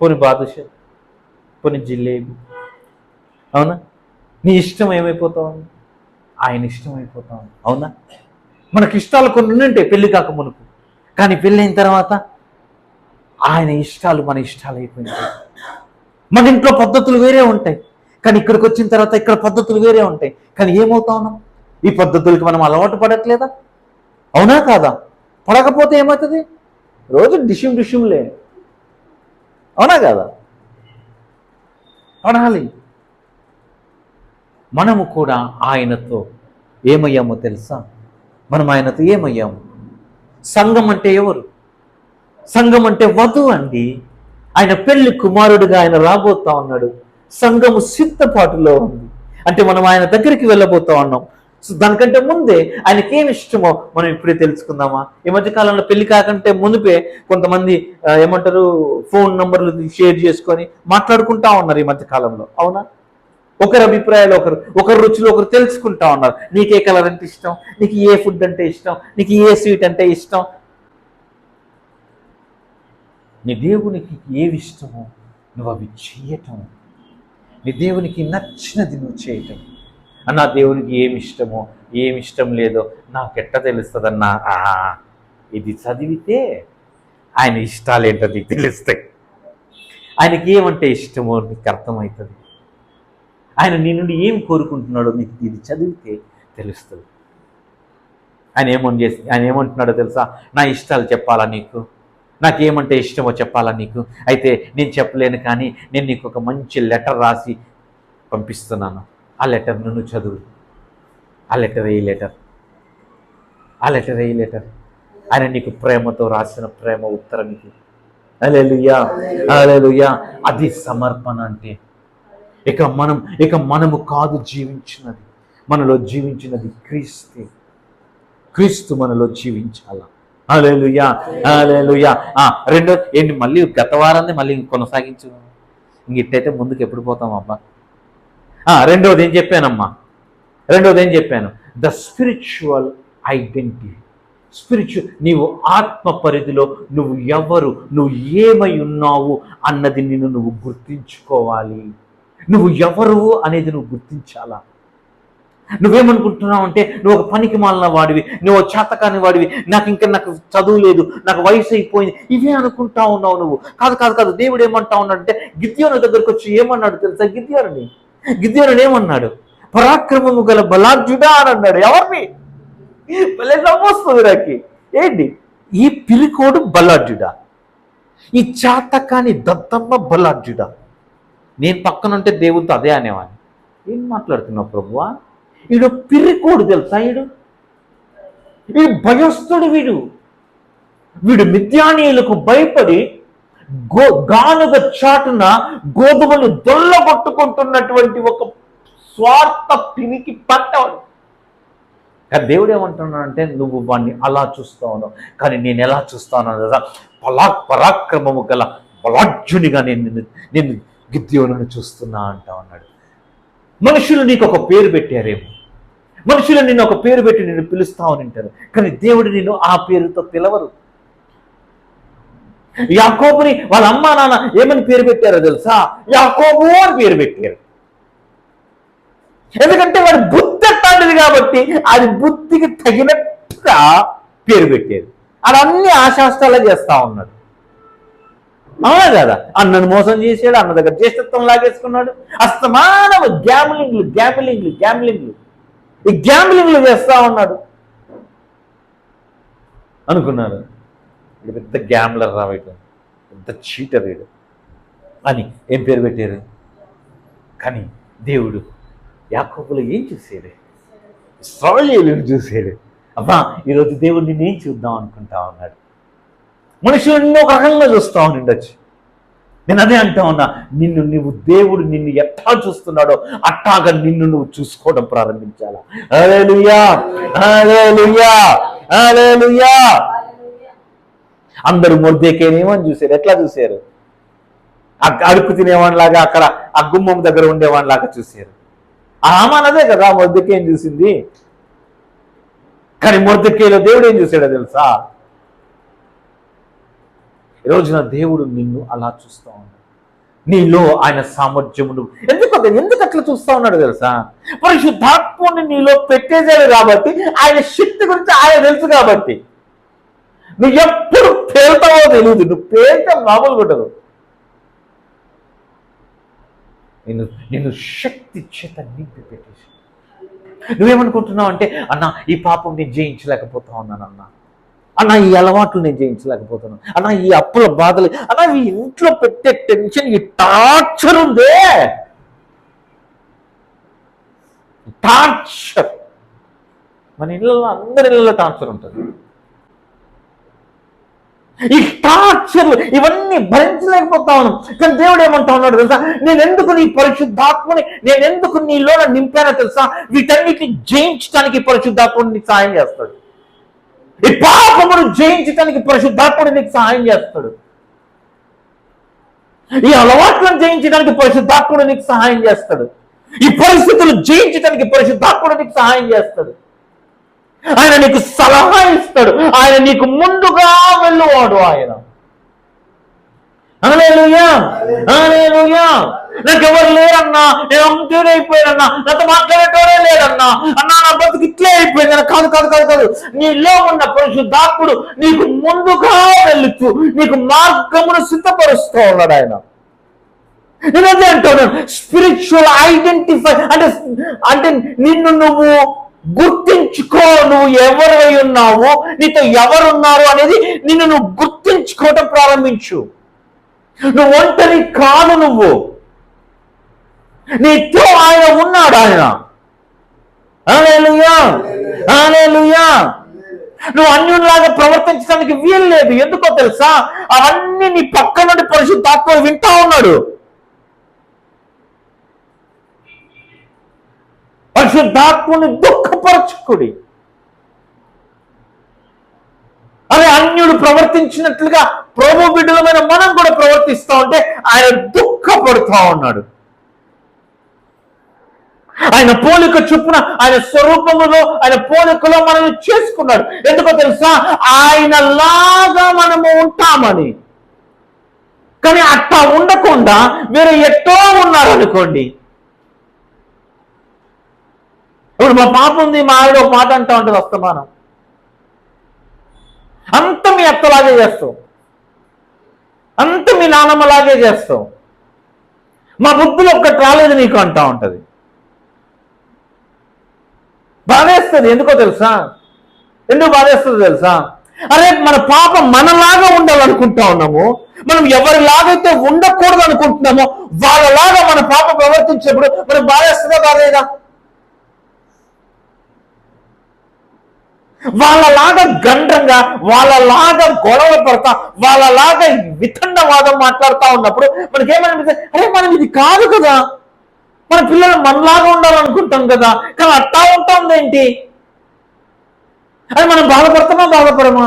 పోనీ బాదుషా, పోనీ జిలేబీ, అవునా? నీ ఇష్టం ఏమైపోతావు? ఆయన ఇష్టం అయిపోతాం. అవునా? మనకి ఇష్టాలు కొన్ని ఉంటాయి పెళ్లి కాక మునుపు, కానీ పెళ్ళైన తర్వాత ఆయన ఇష్టాలు మన ఇష్టాలు అయిపోయింటాయి. మన ఇంట్లో పద్ధతులు వేరే ఉంటాయి, కానీ ఇక్కడికి వచ్చిన తర్వాత ఇక్కడ పద్ధతులు వేరే ఉంటాయి. కానీ ఏమవుతా ఉన్నాం? ఈ పద్ధతులకి మనం అలవాటు పడట్లేదా? అవునా కాదా? పడకపోతే ఏమవుతుంది? రోజు డిష్యుంలే. అవునా కాదా? పడాలి. మనము కూడా ఆయనతో ఏమయ్యామో తెలుసా? మనం ఆయనతో ఏమయ్యాము? సంఘం అంటే ఎవరు? సంఘం అంటే వధువు అండి. ఆయన పెళ్లి కుమారుడిగా ఆయన రాబోతా ఉన్నాడు. సంఘము సిద్ధపాటులో ఉంది. అంటే మనం ఆయన దగ్గరికి వెళ్ళబోతా ఉన్నాం. సో దానికంటే ముందే ఆయనకి ఏమి ఇష్టమో మనం ఇప్పుడే తెలుసుకుందామా? ఈ మధ్య కాలంలో పెళ్లి కాకంటే ముందుపే కొంతమంది ఏమంటారు, ఫోన్ నంబర్లు షేర్ చేసుకొని మాట్లాడుకుంటా ఉన్నారు ఈ మధ్య కాలంలో, అవునా? ఒకరి అభిప్రాయాలు ఒకరి రుచులు ఒకరు తెలుసుకుంటా ఉన్నారు. నీకే కలర్ అంటే ఇష్టం, నీకు ఏ ఫుడ్ అంటే ఇష్టం, నీకు ఏ స్వీట్ అంటే ఇష్టం, నీ దేవునికి ఏవి ఇష్టమో నువ్వు అవి చేయటం, నీ దేవునికి నచ్చినది నువ్వు చేయటం. అన్న దేవునికి ఏమి ఇష్టమో ఏమి ఇష్టం లేదో నాకెట్ట తెలుస్తుందన్నా? ఇది చదివితే ఆయన ఇష్టాలు ఏంటో నీకు తెలుస్తాయి. ఆయనకి ఏమంటే ఇష్టమో నీకు అర్థమవుతుంది. ఆయన నీ నుండి ఏం కోరుకుంటున్నాడో నీకు ఇది చదివితే తెలుస్తుంది. ఆయన ఏమంటున్నాడో తెలుసా? నా ఇష్టాలు చెప్పాలా నీకు, నాకేమంటే ఇష్టమో చెప్పాలా నీకు? అయితే నేను చెప్పలేను, కానీ నేను నీకు ఒక మంచి లెటర్ రాసి పంపిస్తున్నాను. ఆ లెటర్ నువ్వు చదువు. ఆ లెటర్ ఏ లెటర్ ఆయన నీకు ప్రేమతో రాసిన ప్రేమ ఉత్తరం ఇది. హల్లెలూయా, హల్లెలూయా. అది సమర్పణ అంటే. ఇక మనము కాదు జీవించినది, మనలో జీవించినది క్రీస్తు మనలో జీవించాల. హల్లెలూయా, హల్లెలూయా. రెండో ఏంటి, మళ్ళీ గత వారాన్ని మళ్ళీ కొనసాగించు. ఇట్టయితే ముందుకు ఎప్పుడు పోతాం అబ్బా? రెండోది ఏం చెప్పాను? The spiritual identity. నీవు ఆత్మ పరిధిలో నువ్వు ఎవరు, నువ్వు ఏమై ఉన్నావు అన్నది నువ్వు గుర్తించుకోవాలి. నువ్వు ఎవరు అనేది నువ్వు గుర్తించాలా. నువ్వేమనుకుంటున్నావు అంటే నువ్వు ఒక పనికి మాలిన వాడివి, నువ్వు చేతకాని వాడివి, నాకు చదువు లేదు, నాకు వయసు అయిపోయింది, ఇవే అనుకుంటా ఉన్నావు నువ్వు. కాదు. దేవుడు ఏమంటా ఉన్నాడంటే గిద్యోను దగ్గరకు వచ్చి ఏమన్నాడు తెలుసా? గిద్యోను ఏమన్నాడు? పరాక్రమము గల బలార్జుడా అని అన్నాడు. ఎవరిని? భలే నవ్వొస్తుంది నాకు. ఏంటి ఈ పిరికోడు బలార్జుడా, ఈ చాతకాని దత్తమ్మ బలార్జుడా? నేను పక్కనుంటే దేవుడితో అదే అనేవాడిని. ఏం మాట్లాడుతున్నావు ప్రభువా? వీడు పిరికోడు తెలుసా? వీడు భయస్థుడు. వీడు మిద్యానీయులకు భయపడి గానుగ చాటున గోధుమలు దొల్లగొట్టుకుంటున్నటువంటి ఒక స్వార్థ పిరికి పట్టవాడు. కానీ దేవుడు ఏమంటున్నాడంటే నువ్వు వాడిని అలా చూస్తా ఉన్నావు, కానీ నేను ఎలా చూస్తాను కదా, పరాక్రమము గల బలార్జునిగా నేను గిద్యోనుని చూస్తున్నా అంటా ఉన్నాడు. మనుషులు నీకు ఒక పేరు పెట్టారేమో, మనుషులు నిన్ను ఒక పేరు పెట్టి నిన్ను పిలుస్తా ఉంటారు, కానీ దేవుడు నిన్ను ఆ పేరుతో పిలవరు. యాకోబుని వాళ్ళ అమ్మా నాన్న ఏమని పేరు పెట్టారో తెలుసా? యాకోబు అని పేరు పెట్టారు. ఎందుకంటే వాడి బుద్ధి అట్టాంటిది కాబట్టి అది బుద్ధికి తగినట్టుగా పేరు పెట్టారు. అదన్నీ ఆశాస్త్రాలే చేస్తా ఉన్నాడు, అవునా కదా? అన్నను మోసం చేసాడు, అన్న దగ్గర జ్యేష్ఠత్వం లాగేసుకున్నాడు, అస్తమానం గ్యాంబ్లింగ్లు ఈ గ్యాంబ్లింగ్లు చేస్తా ఉన్నాడు. అనుకున్నారు వీడు పెద్ద గ్యాంబ్లర్ రావేట, పెద్ద చీటర్ వీడు అని ఏం పేరు పెట్టారు. కానీ దేవుడు యాకోబులో ఏం చూసాడు? ఇశ్రాయేలుని చూసాడు. అబ్బా, ఈరోజు దేవుడు నిన్ను ఏం చూద్దాం అనుకుంటా ఉన్నాడు. మనుషులు నిన్ను ఒక రకంగా చూస్తా ఉండొచ్చు. నేను అదే అంటా ఉన్నా, దేవుడు నిన్ను ఎట్లా చూస్తున్నాడో అట్టాగా నిన్ను నువ్వు చూసుకోవడం ప్రారంభించాలా. హల్లెలూయా, హల్లెలూయా, హల్లెలూయా. అందరూ మొర్దెకైనేమని చూశారు. ఎట్లా చూశారు? అడుక్కు తినేవాడిలాగా, అక్కడ ఆ గుమ్మం దగ్గర ఉండేవాడిలాగా చూశారు. ఆమానదే కదా మొర్దెకైని చూసింది. కానీ మొర్దెకైలో దేవుడు ఏం చూశాడో తెలుసా? ఈరోజున దేవుడు నిన్ను అలా చూస్తూ ఉన్నాడు. నీలో ఆయన సామర్థ్యమును ఎందుకు అట్లా చూస్తూ ఉన్నాడు తెలుసా? పరిశుద్ధాత్మని నీలో పెట్టేసాడు కాబట్టి, ఆయన శక్తి గురించి ఆయన తెలుసు కాబట్టి. నువ్వు ఎప్పుడు పేలుతావో తెలియదు, నువ్వు పేలితే మామూలుగా ఉండదు. నిన్ను శక్తి చేత నింపి పెట్టేసి నువ్వేమనుకుంటున్నావు అంటే, అన్న ఈ పాపం నేను జయించలేకపోతా ఉన్నాను, అన్న ఈ అలవాట్లు నేను జయించలేకపోతున్నాను, అన్న ఈ అప్పుల బాధలు, అన్న ఈ ఇంట్లో పెట్టే టెన్షన్, ఈ టార్చర్ ఉందే, టార్చర్. మన ఇళ్ళలో అందరి ఇళ్ళలో టార్చర్ ఉంటుంది. ఈ టార్చర్లు ఇవన్నీ భరించలేకపోతా ఉన్నాం. కానీ దేవుడు ఏమంటా ఉన్నాడు తెలుసా, నేనెందుకు నీ పరిశుద్ధాత్మని నేనెందుకు నీలోన నింపానో తెలుసా, వీటన్నిటిని జయించడానికి పరిశుద్ధాత్ముడు నీకు సహాయం చేస్తాడు. ఈ పాపమును జయించడానికి పరిశుద్ధాత్ముడు నీకు సహాయం చేస్తాడు. ఈ అలవాట్లను జయించడానికి పరిశుద్ధాత్ముడు నీకు సహాయం చేస్తాడు. ఈ పరిస్థితులు జయించడానికి పరిశుద్ధాత్ముడు నీకు సహాయం చేస్తాడు. ఆయన నీకు సలహా ఇస్తాడు. ఆయన నీకు ముందుగా వెళ్ళువాడు. ఆయన హల్లెలూయా, హల్లెలూయా. నాకెవరు లేరన్నా, నేను అంతేనే అయిపోయానన్నా, నాతో మాట్లాడేటోడే లేరన్నా, అన్నా నా బతుకు ఇట్లే అయిపోయింది. కాదు కాదు కాదు కాదు నీలో ఉన్న పరిశుద్ధాత్ముడు నీకు ముందుగా వెళుతూ నీకు మార్గమును సిద్ధపరుస్తూ ఉన్నాడు. ఆయన నేను అదే అంటున్నాను, స్పిరిచువల్ ఐడెంటిఫై అంటే నిన్ను నువ్వు గుర్తించుకో. నువ్వు ఎవరై ఉన్నావో, నీతో ఎవరున్నారు అనేది నిన్ను నువ్వు గుర్తించుకోవటం ప్రారంభించు. నువ్వు ఒంటరి కాదు, నువ్వు నీతో ఆయన ఉన్నాడు. ఆయన హల్లెలూయా, హల్లెలూయా. నువ్వు అన్యులాగా ప్రవర్తించడానికి వీలు లేదు. ఎందుకో తెలుసా, అవన్నీ నీ పక్క నుండి పరిశుద్ధాత్మ వింటా ఉన్నాడు. పరిశుద్ధాత్మని దుఃఖపరచుకుడి. అరే అన్యుడు ప్రవర్తించినట్లుగా ప్రభు బిడ్డలమైన మనం కూడా ప్రవర్తిస్తా ఉంటే ఆయన దుఃఖపడుతూ ఉన్నాడు. ఆయన పోలిక చొప్పున ఆయన స్వరూపములో ఆయన పోలికలో మనల్ని చేసుకున్నాడు. ఎందుకో తెలుసా, ఆయన లాగా మనము ఉంటామని. కానీ అట్టా ఉండకుండా వేరే ఎట్టో ఉన్నారనుకోండి. ఇప్పుడు మా పాప ఉంది, మా ఆవిడ ఒక మాట అంటా ఉంటుంది వస్తమానం, అంత మీ అత్తలాగే చేస్తావు, అంత మీ నాన్నమ్మలాగే చేస్తావు, మా బుద్ధులు ఒక్కటి రాలేదు నీకు అంటా ఉంటుంది. బాధేస్తుంది. ఎందుకో తెలుసా, ఎందుకు బాధేస్తుందో తెలుసా, అరే మన పాప మనలాగా ఉండాలనుకుంటా ఉన్నాము, మనం ఎవరిలాగైతే ఉండకూడదు అనుకుంటున్నామో వాళ్ళలాగా మన పాప ప్రవర్తించినప్పుడు మనకు బాధేస్తుందా బాధేదా? వాళ్ళలాగా గండ్రంగా, వాళ్ళలాగా గొడవ పడతా, వాళ్ళలాగా వితండవాదం మాట్లాడుతూ ఉన్నప్పుడు మనకేమనిపిస్తుంది, అరే మనం ఇది కాదు కదా, మన పిల్లలు మనలాగా ఉండాలనుకుంటాం కదా, కానీ అట్టా ఉంటుందేంటి అని మనం బాధపడమా?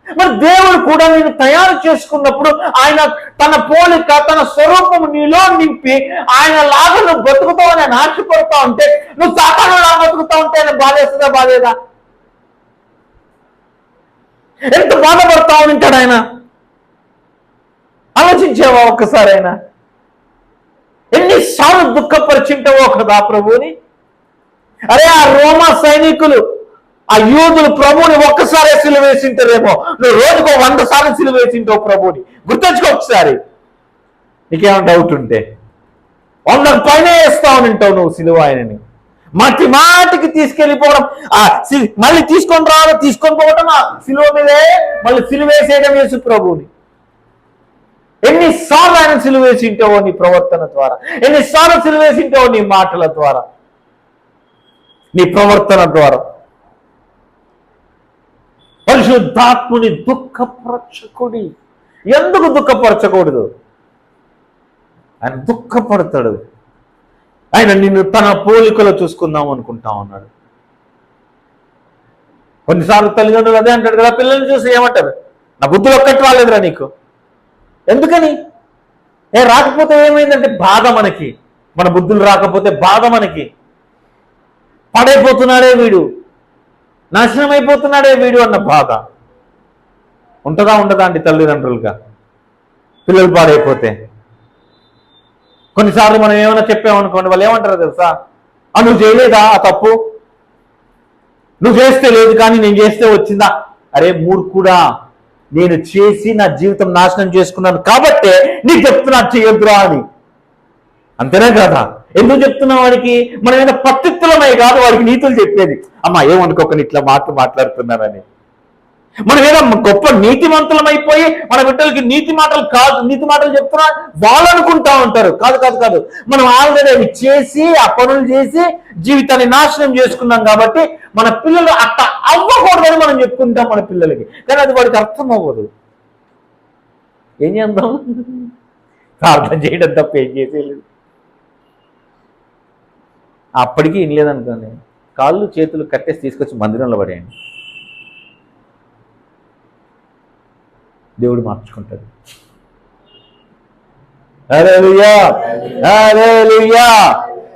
మరి దేవుడు కూడా నేను తయారు చేసుకున్నప్పుడు ఆయన తన పోలిక తన స్వరూపం నీలో నింపి ఆయన లాగా నువ్వు బతుకుతావు అని ఆశపడతా ఉంటే, నువ్వు సాతానులా బతుకుతా ఉంటే ఆయన బాధేస్తుందా బాధేదా? ఎంత బాధపడతా ఉంటాడు ఆయన. ఆలోచించావా ఒక్కసారి? ఆయన ఎన్నిసార్లు దుఃఖపరిచింటావో కదా ప్రభువుని. అరే ఆ రోమా సైనికులు, ఆ యూదులు ప్రభువుని ఒక్కసారి సిలువేసింటారేమో, నువ్వు రోజుకో 100 సార్లు సిలువేసింటావు ప్రభువుని. గుర్తుంచుకో ఒకసారి, నీకేమైనా డౌట్ ఉంటే 100 పైన వేస్తా ఉంటావు నువ్వు సిలువ ఆయనని. మాటికి తీసుకెళ్ళిపోవడం, మళ్ళీ తీసుకొని పోవటం ఆ సిలువ మీదే, మళ్ళీ సిలువేసేయడం యేసు ప్రభువుని. ఎన్నిసార్లు ఆయన సిలువేసింటావో నీ ప్రవర్తన ద్వారా, ఎన్నిసార్లు సిలువేసింటావో నీ మాటల ద్వారా, నీ ప్రవర్తన ద్వారా. పరిశుద్ధాత్ముని దుఃఖపరచకుడి. ఎందుకు దుఃఖపరచకూడదు? ఆయన దుఃఖపడతాడు. ఆయన నిన్ను తన పోలికలో చూసుకుందాం అనుకుంటా ఉన్నాడు. కొన్నిసార్లు తల్లిదండ్రులు అదే అంటాడు కదా, పిల్లల్ని చూసి ఏమంటారు, నా బుద్ధులు ఒక్కటి రాలేదురా నీకు. ఎందుకని? రాకపోతే ఏమైందంటే బాధ మనకి, మన బుద్ధులు రాకపోతే బాధ మనకి. పడైపోతున్నాడే వీడు, నాశనం అయిపోతున్నాడే వీడు అన్న బాధ ఉంటుందా ఉండదా అండి తల్లిదండ్రులుగా పిల్లలు పాడైపోతే? కొన్నిసార్లు మనం ఏమైనా చెప్పామనుకోండి, వాళ్ళు ఏమంటారో తెలుసా, నువ్వు చేయలేదా ఆ తప్పు, నువ్వు చేస్తే లేదు కానీ నేను చేస్తే వచ్చిందా? అరే మూర్ఖుడా, నేను చేసి నా జీవితం నాశనం చేసుకున్నాను కాబట్టే నీకు చెప్తున్నా చేయొద్దురా అని. అంతేనే కదా? ఎందుకు చెప్తున్నావు వాడికి? మన మీద పత్తిత్తులమై కాదు వాడికి నీతులు చెప్పేది. అమ్మా ఏమనుకోకని ఇట్లా మాట్లాడుతున్నారని. మన మీద గొప్ప నీతిమంతులమైపోయి మన బిడ్డలకి నీతి మాటలు చెప్తున్నా వాళ్ళు అనుకుంటా ఉంటారు. కాదు, మనం ఆల్రెడీ అవి చేసి ఆ పనులు చేసి జీవితాన్ని నాశనం చేసుకున్నాం కాబట్టి మన పిల్లలు అట్లా అవ్వకూడదని మనం చెప్పుకుంటాం మన పిల్లలకి. కానీ అది వాడికి అర్థం అవ్వదు. ఏం చేద్దాం? ప్రార్థన చేయడం తప్ప ఏం చేసేయలేదు. అప్పటికీ ఏం లేదనుకోండి, కాళ్ళు చేతులు కట్టేసి తీసుకొచ్చి మందిరంలో పడేయండి, దేవుడు మార్చుకుంటాడు. Hallelujah, hallelujah.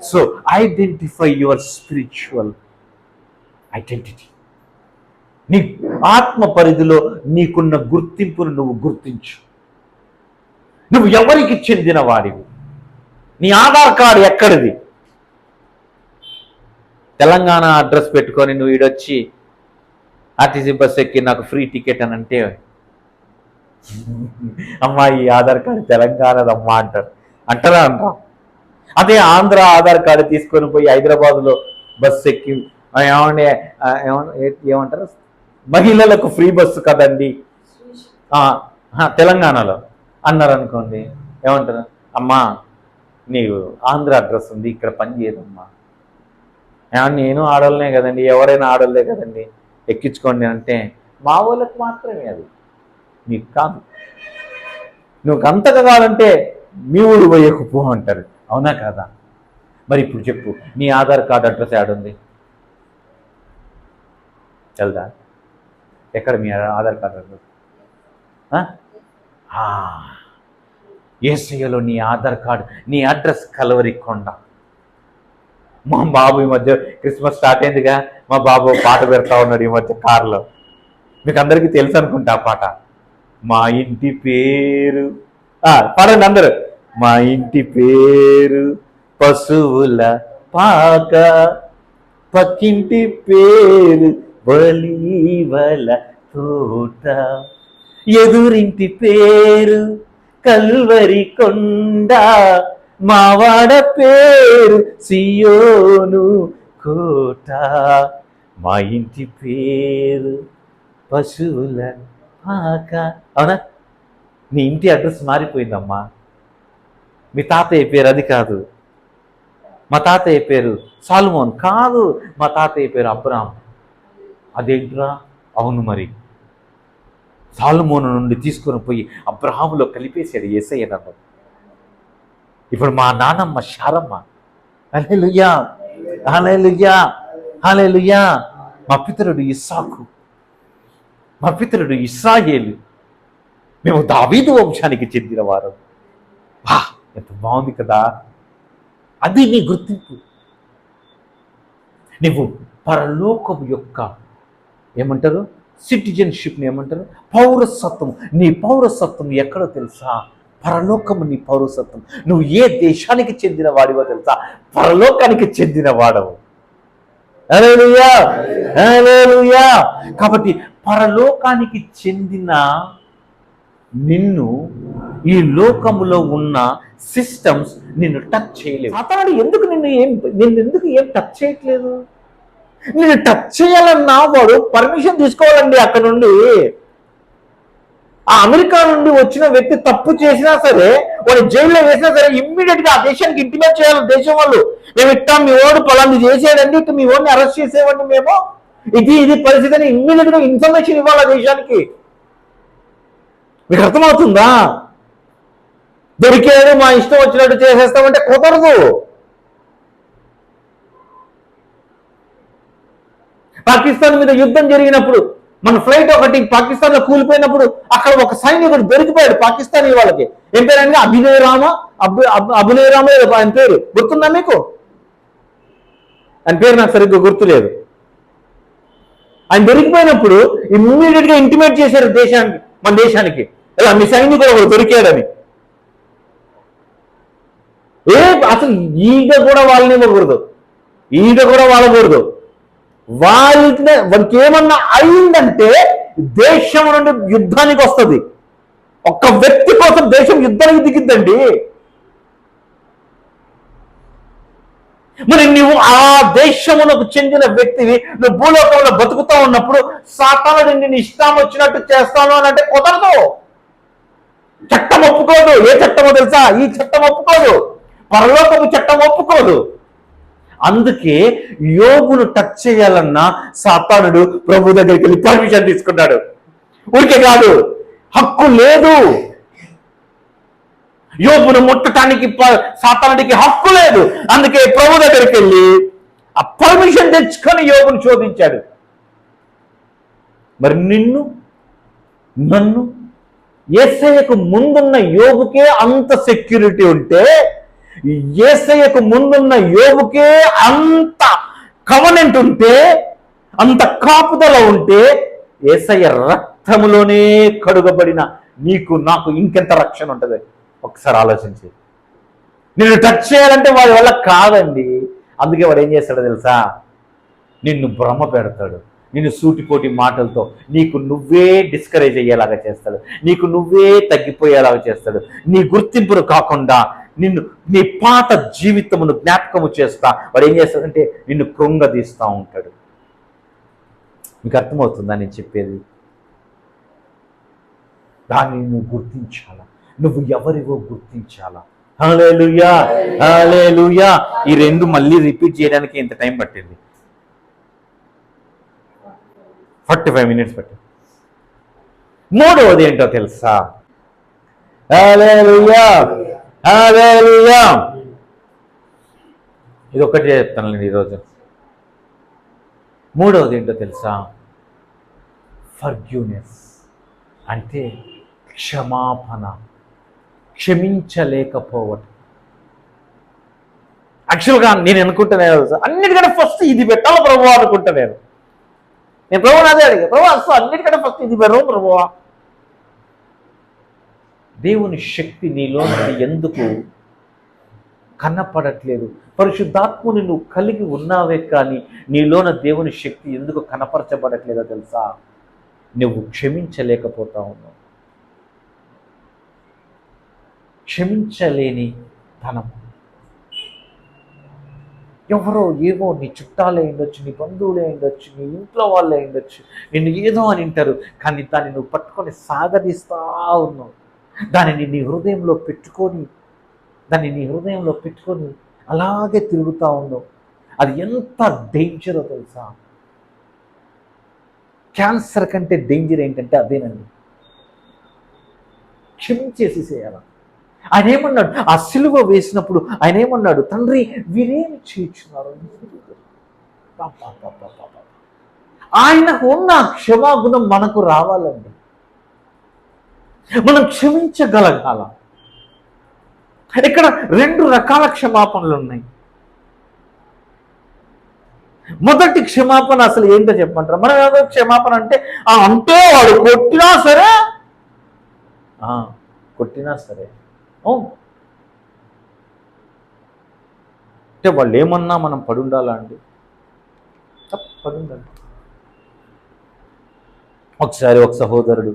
So identify your spiritual identity. నీ ఆత్మ పరిధిలో నీకున్న గుర్తింపును నువ్వు గుర్తించు. నువ్వు ఎవరికి చెందిన వాడివి? నీ ఆధార్ కార్డు ఎక్కడిది? తెలంగాణ అడ్రస్ పెట్టుకొని నువ్వు ఈడొచ్చి ఆర్టీసీ బస్ ఎక్కి నాకు ఫ్రీ టికెట్ అని అంటే, అమ్మా ఈ ఆధార్ కార్డు తెలంగాణదమ్మా అంటారు. అంటారా? అంటాం. అదే ఆంధ్ర ఆధార్ కార్డు తీసుకొని పోయి హైదరాబాద్లో బస్సు ఎక్కి ఏమంటారు, మహిళలకు ఫ్రీ బస్సు కదండి తెలంగాణలో అన్నారు అనుకోండి, ఏమంటారు? అమ్మా నీకు ఆంధ్ర అడ్రస్ ఉంది, ఇక్కడ పని చేయదమ్మా. నేను ఆడోళ్ళనే కదండి, ఎవరైనా ఆడోళ్ళే కదండి, ఎక్కించుకోండి అంటే, మా వాళ్ళకి మాత్రమే అది, నీకు కాదు. నువ్వు అంత కావాలంటే మీ ఊరు పోయేకు పో అంటారు. అవునా కాదా? మరి ఇప్పుడు చెప్పు, నీ ఆధార్ కార్డు అడ్రస్ యాడుంది? చల్దా ఎక్కడ మీ ఆధార్ కార్డు అడ్రస్? యేసయ్యలో నీ ఆధార్ కార్డు, నీ అడ్రస్ కలవరికొండ. మా బాబు ఈ మధ్య క్రిస్మస్ స్టార్ట్ అయిందిగా, మా బాబు పాట పెడతా ఉన్నాడు ఈ మధ్య కార్లో. మీకు అందరికీ తెలుసు అనుకుంటా ఆ పాట. మా ఇంటి పేరు పాడండి అందరూ. మా ఇంటి పేరు పశువుల పాక, పక్కింటి పేరు బలీవల తోట, ఎదురింటి పేరు కల్వరి కొండ, మావాడ పేరు సియోను కోట. మా ఇంటి పేరు పశువుల పాక. అవునా? నీ ఇంటి అడ్రస్ మారిపోయిందమ్మా. మీ తాతయ్య పేరు అది కాదు. మా తాతయ్య పేరు సాలుమోన్ కాదు, మా తాతయ్య పేరు అబ్రామ్. అదేంట్రా? అవును మరి, సాలుమోను నుండి తీసుకొని పోయి అబ్రహాములో కలిపేశాడు యేసయ్య నన్ను. ఇప్పుడు మా నానమ్మ శారమ్మ. హల్లెలూయా, హల్లెలూయా, హల్లెలూయా. మా పితరుడు ఇస్సాకు, మా పితరుడు ఇశ్రాయేలు. మేము దావీదు వంశానికి చెందినవారు. ఎంత బాగుంది కదా! అది నీ గుర్తింపు. నువ్వు పరలోకం యొక్క ఏమంటారు, సిటిజన్షిప్ని ఏమంటారు, పౌరసత్వం. నీ పౌరసత్వం ఎక్కడో తెలుసా? పరలోకము నీ పౌరసత్వం. నువ్వు ఏ దేశానికి చెందిన వాడివో తెలుసా? పరలోకానికి చెందిన వాడవు. హల్లెలూయా, హల్లెలూయా. కాబట్టి పరలోకానికి చెందిన నిన్ను ఈ లోకములో ఉన్న సిస్టమ్స్ నిన్ను టచ్ చేయలేవు. అతడు ఎందుకు నిన్ను ఏం టచ్ చేయట్లేదు? నిన్ను టచ్ చేయాలన్నా వాడు పర్మిషన్ తీసుకోవాలండి అక్కడ నుండి. ఆ అమెరికా నుండి వచ్చిన వ్యక్తి తప్పు చేసినా సరే, వాడు జైల్లో వేసినా సరే, ఇమ్మీడియట్ గా ఆ దేశానికి ఇంటిమేట్ చేయాలి దేశం వాళ్ళు. మేము ఇట్టా మీ ఓడు పలాంటి చేసేయండి, ఇటు మీ ఓడిని అరెస్ట్ చేసేవండి, మేము ఇది పరిస్థితి అని ఇమ్మీడియట్ గా ఇన్ఫర్మేషన్ ఇవ్వాలి ఆ దేశానికి. మీకు అర్థమవుతుందా? దొరికేది మా ఇష్టం వచ్చినట్టు చేసేస్తామంటే కుదరదు. పాకిస్తాన్ మీద యుద్ధం జరిగినప్పుడు మన ఫ్లైట్ ఒకటి పాకిస్తాన్ లో కూలిపోయినప్పుడు అక్కడ ఒక సైనికుడు దొరికిపోయాడు పాకిస్తానీ వాళ్ళకి. ఏం పేరంటే అభినయ్ రామ ఆయన పేరు గుర్తుందా మీకు? ఆయన పేరు నాకు సరిగ్గా గుర్తులేదు. ఆయన దొరికిపోయినప్పుడు ఇమ్మీడియట్ గా ఇంటిమేట్ చేశారు మన దేశానికి, ఇలా మీ సైనికుడు ఒకడు దొరికాడని. అసలు ఈగ కూడా వాళ్ళని ఇవ్వకూడదు, ఈగ కూడా వాళ్ళకూడదు. వాళ్ళకి ఏమన్నా అయిందంటే దేశం నుండి యుద్ధానికి వస్తుంది. ఒక్క వ్యక్తి కోసం దేశం యుద్ధానికి దిగిద్దండి. మరి నువ్వు ఆ దేశమునకు చెందిన వ్యక్తివి, నువ్వు భూలోకంలో బతుకుతా ఉన్నప్పుడు సాతానుడు నిన్ను ఇష్టం వచ్చినట్టు చేస్తాను అని అంటే కుదరదు. చట్టం ఒప్పుకోదు. ఏ చట్టమో తెలుసా? ఈ చట్టం ఒప్పుకోదు. పరలోకపు చట్టం ఒప్పుకోదు. అందుకే యోబును టచ్ చేయాలన్నా సాతానుడు ప్రభు దగ్గరికి వెళ్ళి పర్మిషన్ తీసుకున్నాడు. ఊరికే కాదు, హక్కు లేదు. యోబును ముట్టడానికి సాతానుడికి హక్కు లేదు. అందుకే ప్రభు దగ్గరికి వెళ్ళి ఆ పర్మిషన్ తెచ్చుకొని యోబును శోధించాడు. మరి నన్ను యేసయ్యకు ముందున్న యోబుకే అంత సెక్యూరిటీ ఉంటే, యేసయ్యకు ముందున్న యోబుకే అంత కవనెంట్ ఉంటే, అంత కాపుదల ఉంటే, యేసయ్య రక్తములోనే కడుగబడిన నీకు నాకు ఇంకెంత రక్షణ ఉంటుంది? ఒకసారి ఆలోచించి. నిన్ను టచ్ చేయాలంటే వాడి వల్ల కాదండి. అందుకే వాడు ఏం చేస్తాడో తెలుసా? నిన్ను భ్రమ పెడతాడు. నిన్ను సూటిపోటి మాటలతో నీకు నువ్వే డిస్కరేజ్ అయ్యేలాగా చేస్తాడు. నీకు నువ్వే తగ్గిపోయేలాగా చేస్తాడు. నీ గుర్తింపును కాకుండా నీ పాత జీవితమును జ్ఞాపకము చేస్తా వాడు ఏం చేస్తాడంటే నిన్ను కృంగదీస్తూ ఉంటాడు. మీకు అర్థమవుతుందా నేను చెప్పేది? దాన్ని నువ్వు గుర్తించాలా, నువ్వు ఎవరివో గుర్తించాలా. హల్లెలూయా, హల్లెలూయా. ఈ రెండు మళ్ళీ రిపీట్ చేయడానికి ఎంత టైం పట్టింది? 45 మినిట్స్ పట్టింది. మూడవది ఏంటో తెలుసా? హల్లెలూయా, హల్లెలూయా. ఇది ఒకటి చెప్తానండి ఈరోజు. మూడవది ఏంటో తెలుసా? ఫర్గ్యూనెస్ అంటే క్షమాపణ, క్షమించలేకపోవటం. యాక్చువల్గా నేను అనుకుంటున్నా అన్నిటికంటే ఫస్ట్ ఇది పెట్టాలి ప్రభు అనుకుంటా. నేను ప్రభుని అదే అడిగా, ప్రభు అసలు అన్నిటికంటే ఫస్ట్ ఇది పెడదాం ప్రభువా. దేవుని శక్తి నీలో ఎందుకు కనపడట్లేదు? పరిశుద్ధాత్మని నువ్వు కలిగి ఉన్నావే కానీ నీలోన దేవుని శక్తి ఎందుకు కనపరచబడట్లేదో తెలుసా? నువ్వు క్షమించలేకపోతా ఉన్నావు. క్షమించలేని ధనం. ఎవరో ఏవో నీ చుట్టాలే ఉండొచ్చు, నీ బంధువులే ఉండొచ్చు, నీ ఇంట్లో వాళ్ళే ఉండొచ్చు, నిన్ను ఏదో అని అంటారు, కానీ దాన్ని నువ్వు పట్టుకొని సాగదీస్తా ఉన్నావు. దానిని నీ హృదయంలో పెట్టుకొని అలాగే తిరుగుతూ ఉన్నావు. అది ఎంత డేంజరో తెలుసా? క్యాన్సర్ కంటే డేంజర్ ఏంటంటే అదేనండి. క్షమించేసేయాల. ఆయన ఏమన్నాడు? ఆ సిలువ వేసినప్పుడు ఆయన ఏమన్నాడు? తండ్రి వీరేమి చేయించున్నారు. ఆయనకు ఉన్న క్షమాగుణం మనకు రావాలండి. మనం క్షమించగలగాల. ఇక్కడ 2 రకాల క్షమాపణలు ఉన్నాయి. మొదటి క్షమాపణ అసలు ఏంటో చెప్పమంటారు? మనం ఏదో క్షమాపణ అంటే వాడు కొట్టినా సరే అవును అంటే వాళ్ళు ఏమన్నా మనం పడుండాలా అండి? పడుండాలి. ఒకసారి ఒక సహోదరుడు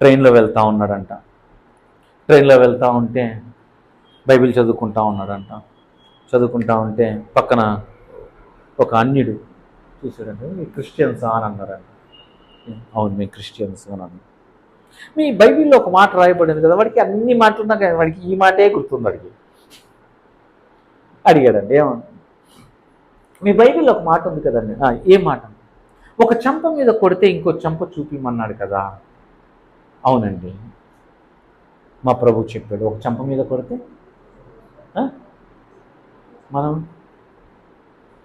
ట్రైన్లో వెళ్తూ ఉన్నాడంట. ట్రైన్లో వెళ్తూ ఉంటే బైబిల్ చదువుకుంటా ఉన్నాడంట. చదువుకుంటా ఉంటే పక్కన ఒక అన్యుడు చూసాడంటే, మీ క్రిస్టియన్సా అని అన్నారంట. అవును మేము క్రిస్టియన్స్ అని అన్నాడు. మీ బైబిల్లో ఒక మాట రాయబడింది కదా, వాడికి అన్ని మాటలు ఉన్నా కానీ వాడికి ఈ మాటే గుర్తుంది. అడిగాడండి ఏమన్నా, మీ బైబిల్లో ఒక మాట ఉంది కదండి. ఏ మాట? ఒక చెంప మీద కొడితే ఇంకో చెంప చూపిమన్నాడు కదా. అవునండి, మా ప్రభు చెప్పాడు ఒక చెంప మీద కొడితే మనం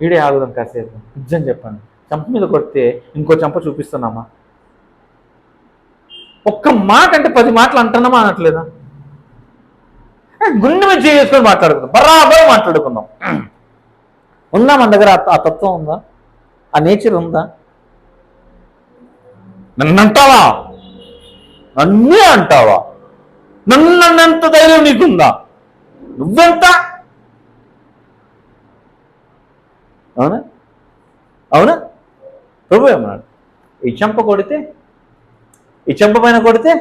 ఈడే ఆగుదాం కాసేపు. నిజం చెప్పండి, చెంప మీద కొడితే ఇంకో చెంప చూపిస్తున్నామా? ఒక్క మాట అంటే 10 మాటలు అంటున్నామా అనట్లేదా? గుండె మీద చేసుకొని మాట్లాడుకుందాం, బరాబర్ మాట్లాడుకుందాం. ఉందా మన దగ్గర ఆ తత్వం ఉందా? ఆ నేచర్ ఉందా? నన్నంటావా? నన్నే అంటావా? నన్నంత ధైర్యం నీకుందా? నువ్వెంత? అవునా అవునా? ప్రభు ఏమన్నాడు? ఈ చెంప కొడితే, ఈ చెంప పైన కొడితే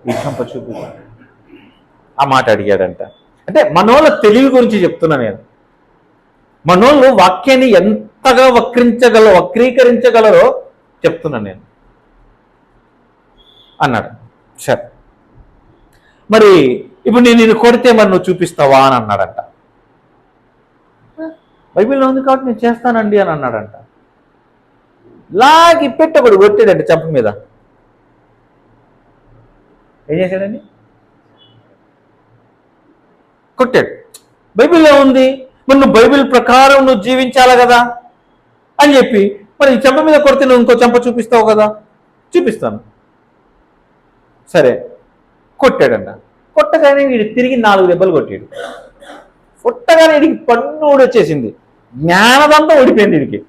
ఈ చెంప చూపి ఆ మాట అడిగాడంట. అంటే మనోళ్ళ తెలివి గురించి చెప్తున్నా నేను. మనోళ్ళు వాక్యాన్ని ఎంతగా వక్రీకరించగలరో చెప్తున్నా నేను అన్నాడు. సరే మరి ఇప్పుడు నేను కొడితే మరి నువ్వు చూపిస్తావా అని అన్నాడంట. బైబిల్లో ఉంది కాబట్టి నేను చేస్తానండి అని అన్నాడంట. లాగి పెట్టకూడదు, కొట్టాడండి చెంప మీద. ఏం చేశాడండి? కొట్టాడు. బైబిల్లో ఉంది, మరి నువ్వు బైబిల్ ప్రకారం నువ్వు జీవించాలి కదా అని చెప్పి, మరి చెంప మీద కొడితే నువ్వు ఇంకో చెంప చూపిస్తావు కదా. చూపిస్తాను. సరే కొట్టాడంట. కొట్టగానే వీడు తిరిగి 4 దెబ్బలు కొట్టాడు. కొట్టగానే వీడికి పన్ను వచ్చేసింది, జ్ఞానదంతం ఓడిపోయింది. వీడికి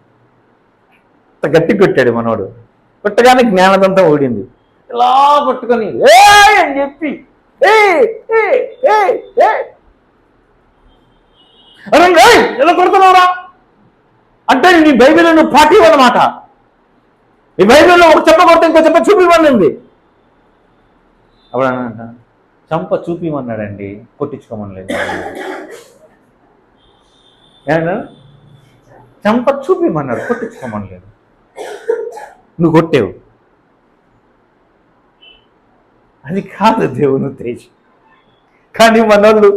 గట్టి కొట్టాడు మనోడు. కొట్టగానే జ్ఞానదంతం ఓడింది. ఇలా కొట్టుకొని ఏ అని చెప్పి ఎలా కొడుతున్నావురా అంటే నీ బైబిల్లో నువ్వు పార్టీ అన్నమాట. ఈ బైబిల్లో ఒక చెప్ప కొడితే ఇంకో చెప్ప చూపిమనింది. అప్పుడంట చంప చూపిమన్నాడండి, కొట్టించుకోమనలేదు. ఏమన్నా చంప చూపిమన్నాడు, కొట్టించుకోమనలేదు. నువ్వు కొట్టేవు. అది కాదు దేవుని ఉద్దేశం. కానీ మనోళ్ళు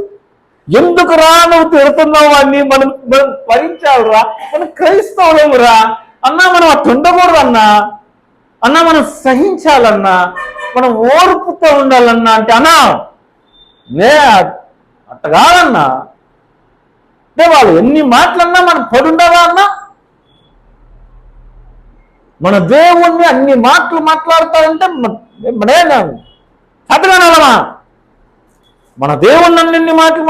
ఎందుకు రా నువ్వు తిడుతున్నావు అని మనం భరించాలిరా. మనం క్రైస్తవులమురా అన్నా, మనం అట్లా ఉండకూడదు అన్నా, మనం సహించాలన్నా, మనం ఓర్పుతో ఉండాలన్నా అంటే అన్నా నే అట్ట కాదన్నా. అంటే వాళ్ళు ఎన్ని మాటలన్నా మనం పడుండాలా అన్నా. మన దేవుణ్ణి అన్ని మాటలు మాట్లాడతారంటే చదవనమ్మా. మన దేవుణ్ణి అన్ని మాటలు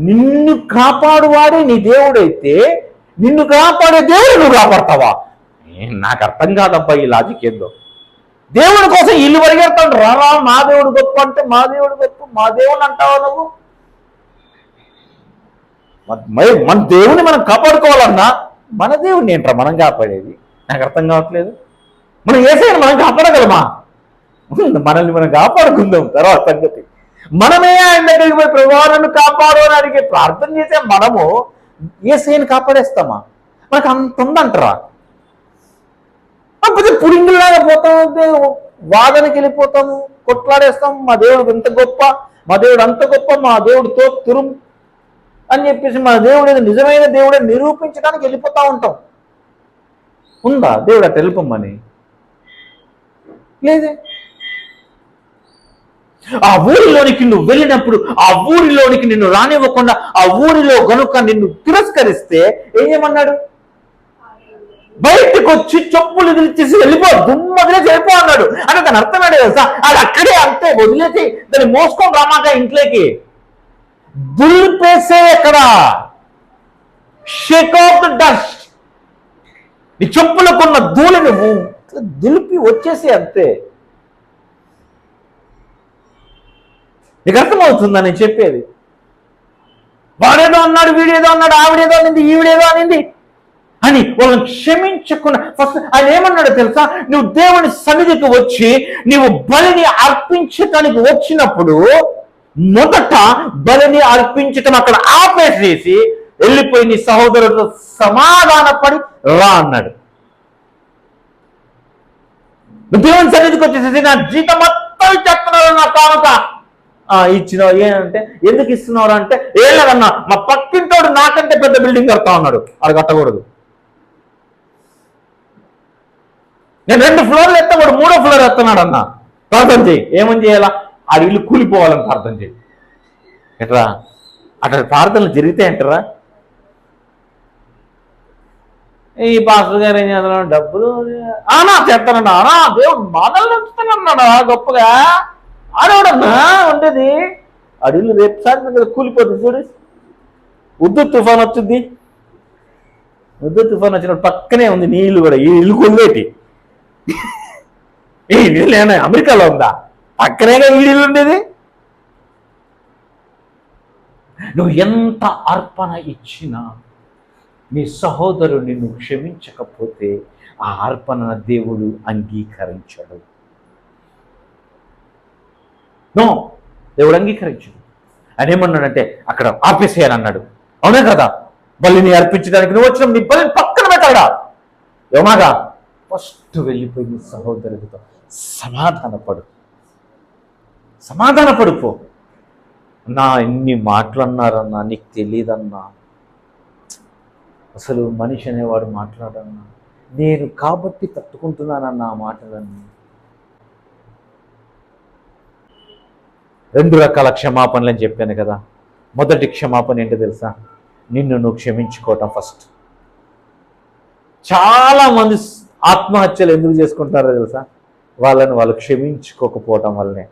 నిన్ను కాపాడువాడే నీ దేవుడైతే నిన్ను కాపాడే దేవుడు నువ్వు కాపాడతావా? నాకు అర్థం కాదబ్బా ఈ లాజిక్ ఏందో. దేవుడి కోసం ఇల్లు పరిగెడతాడు. రావా మా దేవుడు గొప్ప అంటే మా దేవుడు గొప్ప, మా దేవుడు అంటావా నువ్వు? మన దేవుని మనం కాపాడుకోవాలన్నా మన దేవుడిని ఏంట్రా మనం కాపాడేది? నాకు అర్థం కావట్లేదు. మనం యేసయ్యను మనం కాపాడగలమా? మనల్ని మనం కాపాడుకుందాం తర్వాత సంగతి. మనమే ఆయన దగ్గరికి పోయి ప్రభువాను కాపాడు అని అడిగి ప్రార్థన చేసే మనము యేసయ్యను కాపాడేస్తామా? మనకు అంత ఉందంటారా? కాకపోతే పుడింగిలాగా పోతాము, వాదనకి వెళ్ళిపోతాము, కొట్లాడేస్తాము. మా దేవుడు ఇంత గొప్ప, మా దేవుడు అంత గొప్ప, మా దేవుడితో తురుం అని చెప్పేసి మన దేవుడు నిజమైన దేవుడే నిరూపించడానికి వెళ్ళిపోతూ ఉంటాం. ఉందా దేవుడు అట్లా వెళ్ళిపోమని? లేదే. ఆ ఊరిలోనికి నువ్వు వెళ్ళినప్పుడు ఆ ఊరిలోనికి నిన్ను రానివ్వకుండా ఆ ఊరిలో గనుక నిన్ను తిరస్కరిస్తే ఏం చేయమన్నాడు? బయటకు వచ్చి చెప్పులు వదిలిచేసి వెళ్ళిపో, వదిలేసి వెళ్ళిపో అన్నాడు. అంటే దాని అర్థం ఏంటో తెలుసా? అది అక్కడే అంతే వదిలేసి దాన్ని మోసుకొని రామాక ఇంట్లోకి దులిపేసే. ఎక్కడ షేక్ ఆఫ్ ద డస్ట్, నీ చెప్పులకున్న ధూళిని దులిపి వచ్చేసి అంతే. నీకు అర్థమవుతుందా నేను చెప్పేది? వాడేదో అన్నాడు, వీడేదో అన్నాడు, ఆవిడేదో అనింది, ఈవిడేదో అనింది అని వాళ్ళని క్షమించకుండా ఫస్ట్ ఆయన ఏమన్నాడో తెలుసా? నువ్వు దేవుని సన్నిధికి వచ్చి నువ్వు బలిని అర్పించటానికి వచ్చినప్పుడు మొదట బలిని అర్పించటం అక్కడ ఆపేసేసి వెళ్ళిపోయి నీ సహోదరులతో సమాధానపడి రా అన్నాడు. దేవుని సన్నిధికి వచ్చేసేసి నా జీతం మొత్తం చెప్తున్నారు, నా కానుక ఇచ్చినావు. ఏంటంటే ఎందుకు ఇస్తున్నావు అంటే ఏం లేదన్నా, మా పక్కింటోడు నాకంటే పెద్ద బిల్డింగ్ కడతా ఉన్నాడు, అది కట్టకూడదు. నేను 2 ఫ్లోర్లు ఎత్తకూడదు, 3వ ఫ్లోర్ ఎత్తన్నాడు అన్న. ప్రార్థన చేయి. ఏమని చేయాలా? ఆ ఇల్లు కూలిపోవాలని ప్రార్థన చేయి. ఎట్రా అట్లా ప్రార్థనలు జరిగితే అంటారా? ఈ పాస్టర్ గారు ఏం చేస్తున్నాడు? డబ్బులు చేస్తానన్నా, దేవుడు మాటలు నడుస్తున్నాడా గొప్పగా ఆడవడన్నా ఉండేది. అడిల్లు రేపు సాయంత్రం కూలిపోతుంది చూడు. ఉద్దు తుఫాన్ వచ్చింది, ఉద్దు తుఫాన్ వచ్చినప్పుడు పక్కనే ఉంది నీ ఇల్లు కూడా. ఈ ఇల్లు కొలివేటి ఈ ఇల్లు ఏమైనా అమెరికాలో ఉందా? పక్కనేగా ఈ ఇల్లు ఉండేది. నువ్వు ఎంత అర్పణ ఇచ్చినా నీ సహోదరుడు నిన్ను క్షమించకపోతే ఆ అర్పణ దేవుడు అంగీకరించడు. నో, దేవుడు అంగీకరించడు. ఆయన ఏమన్నాడంటే అక్కడ ఆపేసేయాలన్నాడు. అవునే కదా? బలిని అర్పించడానికి నువ్వు వచ్చిన నీ బలిని పక్కన పెట్టాడా? ఏమాగా ఫస్ట్ వెళ్ళిపోయి నీ సహోదరుడితో సమాధానపడిపో. నా ఎన్ని మాటలు అన్నారన్నా, నీకు తెలియదన్నా, అసలు మనిషి అనేవాడు మాట్లాడన్నా, నేను కాబట్టి తట్టుకుంటున్నానన్న ఆ మాటలన్నీ. 2 రకాల క్షమాపణలు అని చెప్పాను కదా. మొదటి క్షమాపణ ఏంటో తెలుసా? నిన్ను నువ్వు క్షమించుకోవటం ఫస్ట్. చాలామంది ఆత్మహత్యలు ఎందుకు చేసుకుంటారో తెలుసా? వాళ్ళు క్షమించుకోకపోవటం వల్లనే.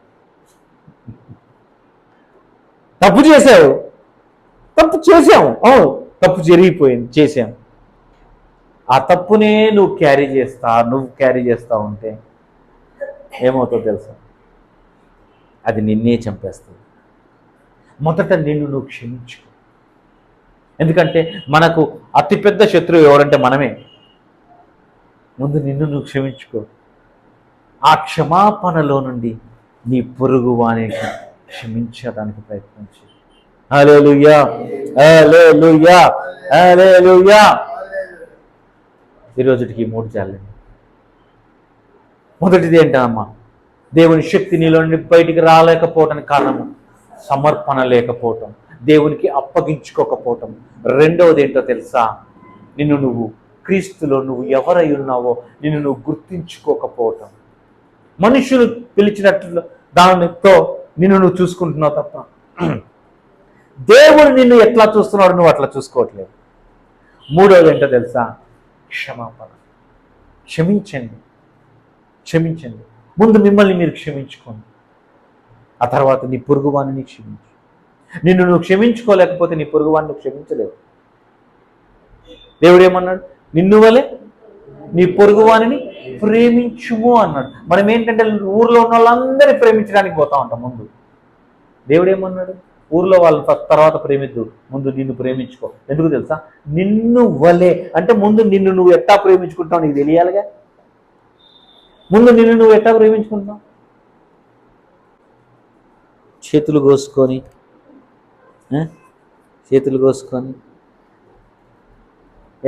తప్పు చేసావు, తప్పు చేసాము, తప్పు జరిగిపోయింది, చేసాం. ఆ తప్పునే నువ్వు క్యారీ చేస్తా ఉంటే ఏమవుతుందో తెలుసా? అది నిన్నే చంపేస్తుంది. మొదట నిన్ను నువ్వు క్షమించుకో. ఎందుకంటే మనకు అతిపెద్ద శత్రువు ఎవరంటే మనమే. ముందు నిన్ను నువ్వు క్షమించుకో. ఆ క్షమాపణలో నుండి నీ పొరుగు వానికి క్షమించడానికి ప్రయత్నించు. హల్లెలూయా, హల్లెలూయా, హల్లెలూయా. ఈరోజుకి 3 చాలండి. మొదటిది ఏంటమ్మా? దేవుని శక్తి నీలో నుండి బయటికి రాలేకపోవటానికి కారణము సమర్పణ లేకపోవటం, దేవునికి అప్పగించుకోకపోవటం. రెండవది ఏంటో తెలుసా? నిన్ను నువ్వు క్రీస్తులో నువ్వు ఎవరై ఉన్నావో నిన్ను నువ్వు గుర్తించుకోకపోవటం. మనుషులు పిలిచినట్లు దానితో నిన్ను నువ్వు చూసుకుంటున్నావు తప్ప దేవుడు నిన్ను ఎట్లా చూస్తున్నాడు నువ్వు అట్లా చూసుకోవట్లేదు. మూడవది ఏంటో తెలుసా? క్షమాపణ. క్షమించండి. ముందు మిమ్మల్ని మీరు క్షమించుకోండి. ఆ తర్వాత నీ పొరుగువాణిని క్షమించు. నిన్ను నువ్వు క్షమించుకోలేకపోతే నీ పొరుగువాణ్ణి క్షమించలేవు. దేవుడు ఏమన్నాడు? నిన్ను వలె నీ పొరుగువాణిని ప్రేమించుము అన్నాడు. మనం ఏంటంటే ఊర్లో ఉన్న వాళ్ళందరినీ ప్రేమించడానికి పోతా ఉంటాం. ముందు దేవుడు ఏమన్నాడు? ఊర్లో వాళ్ళు తర్వాత ప్రేమిద్దు, ముందు నిన్ను ప్రేమించుకో. ఎందుకు తెలుసా? నిన్ను వలె అంటే ముందు నిన్ను నువ్వు ఎట్టా ప్రేమించుకుంటావు నీకు తెలియాలిగా. ముందు నిన్ను నువ్వు ఎట్టా ప్రేమించుకుంటావు? చేతులు కోసుకొని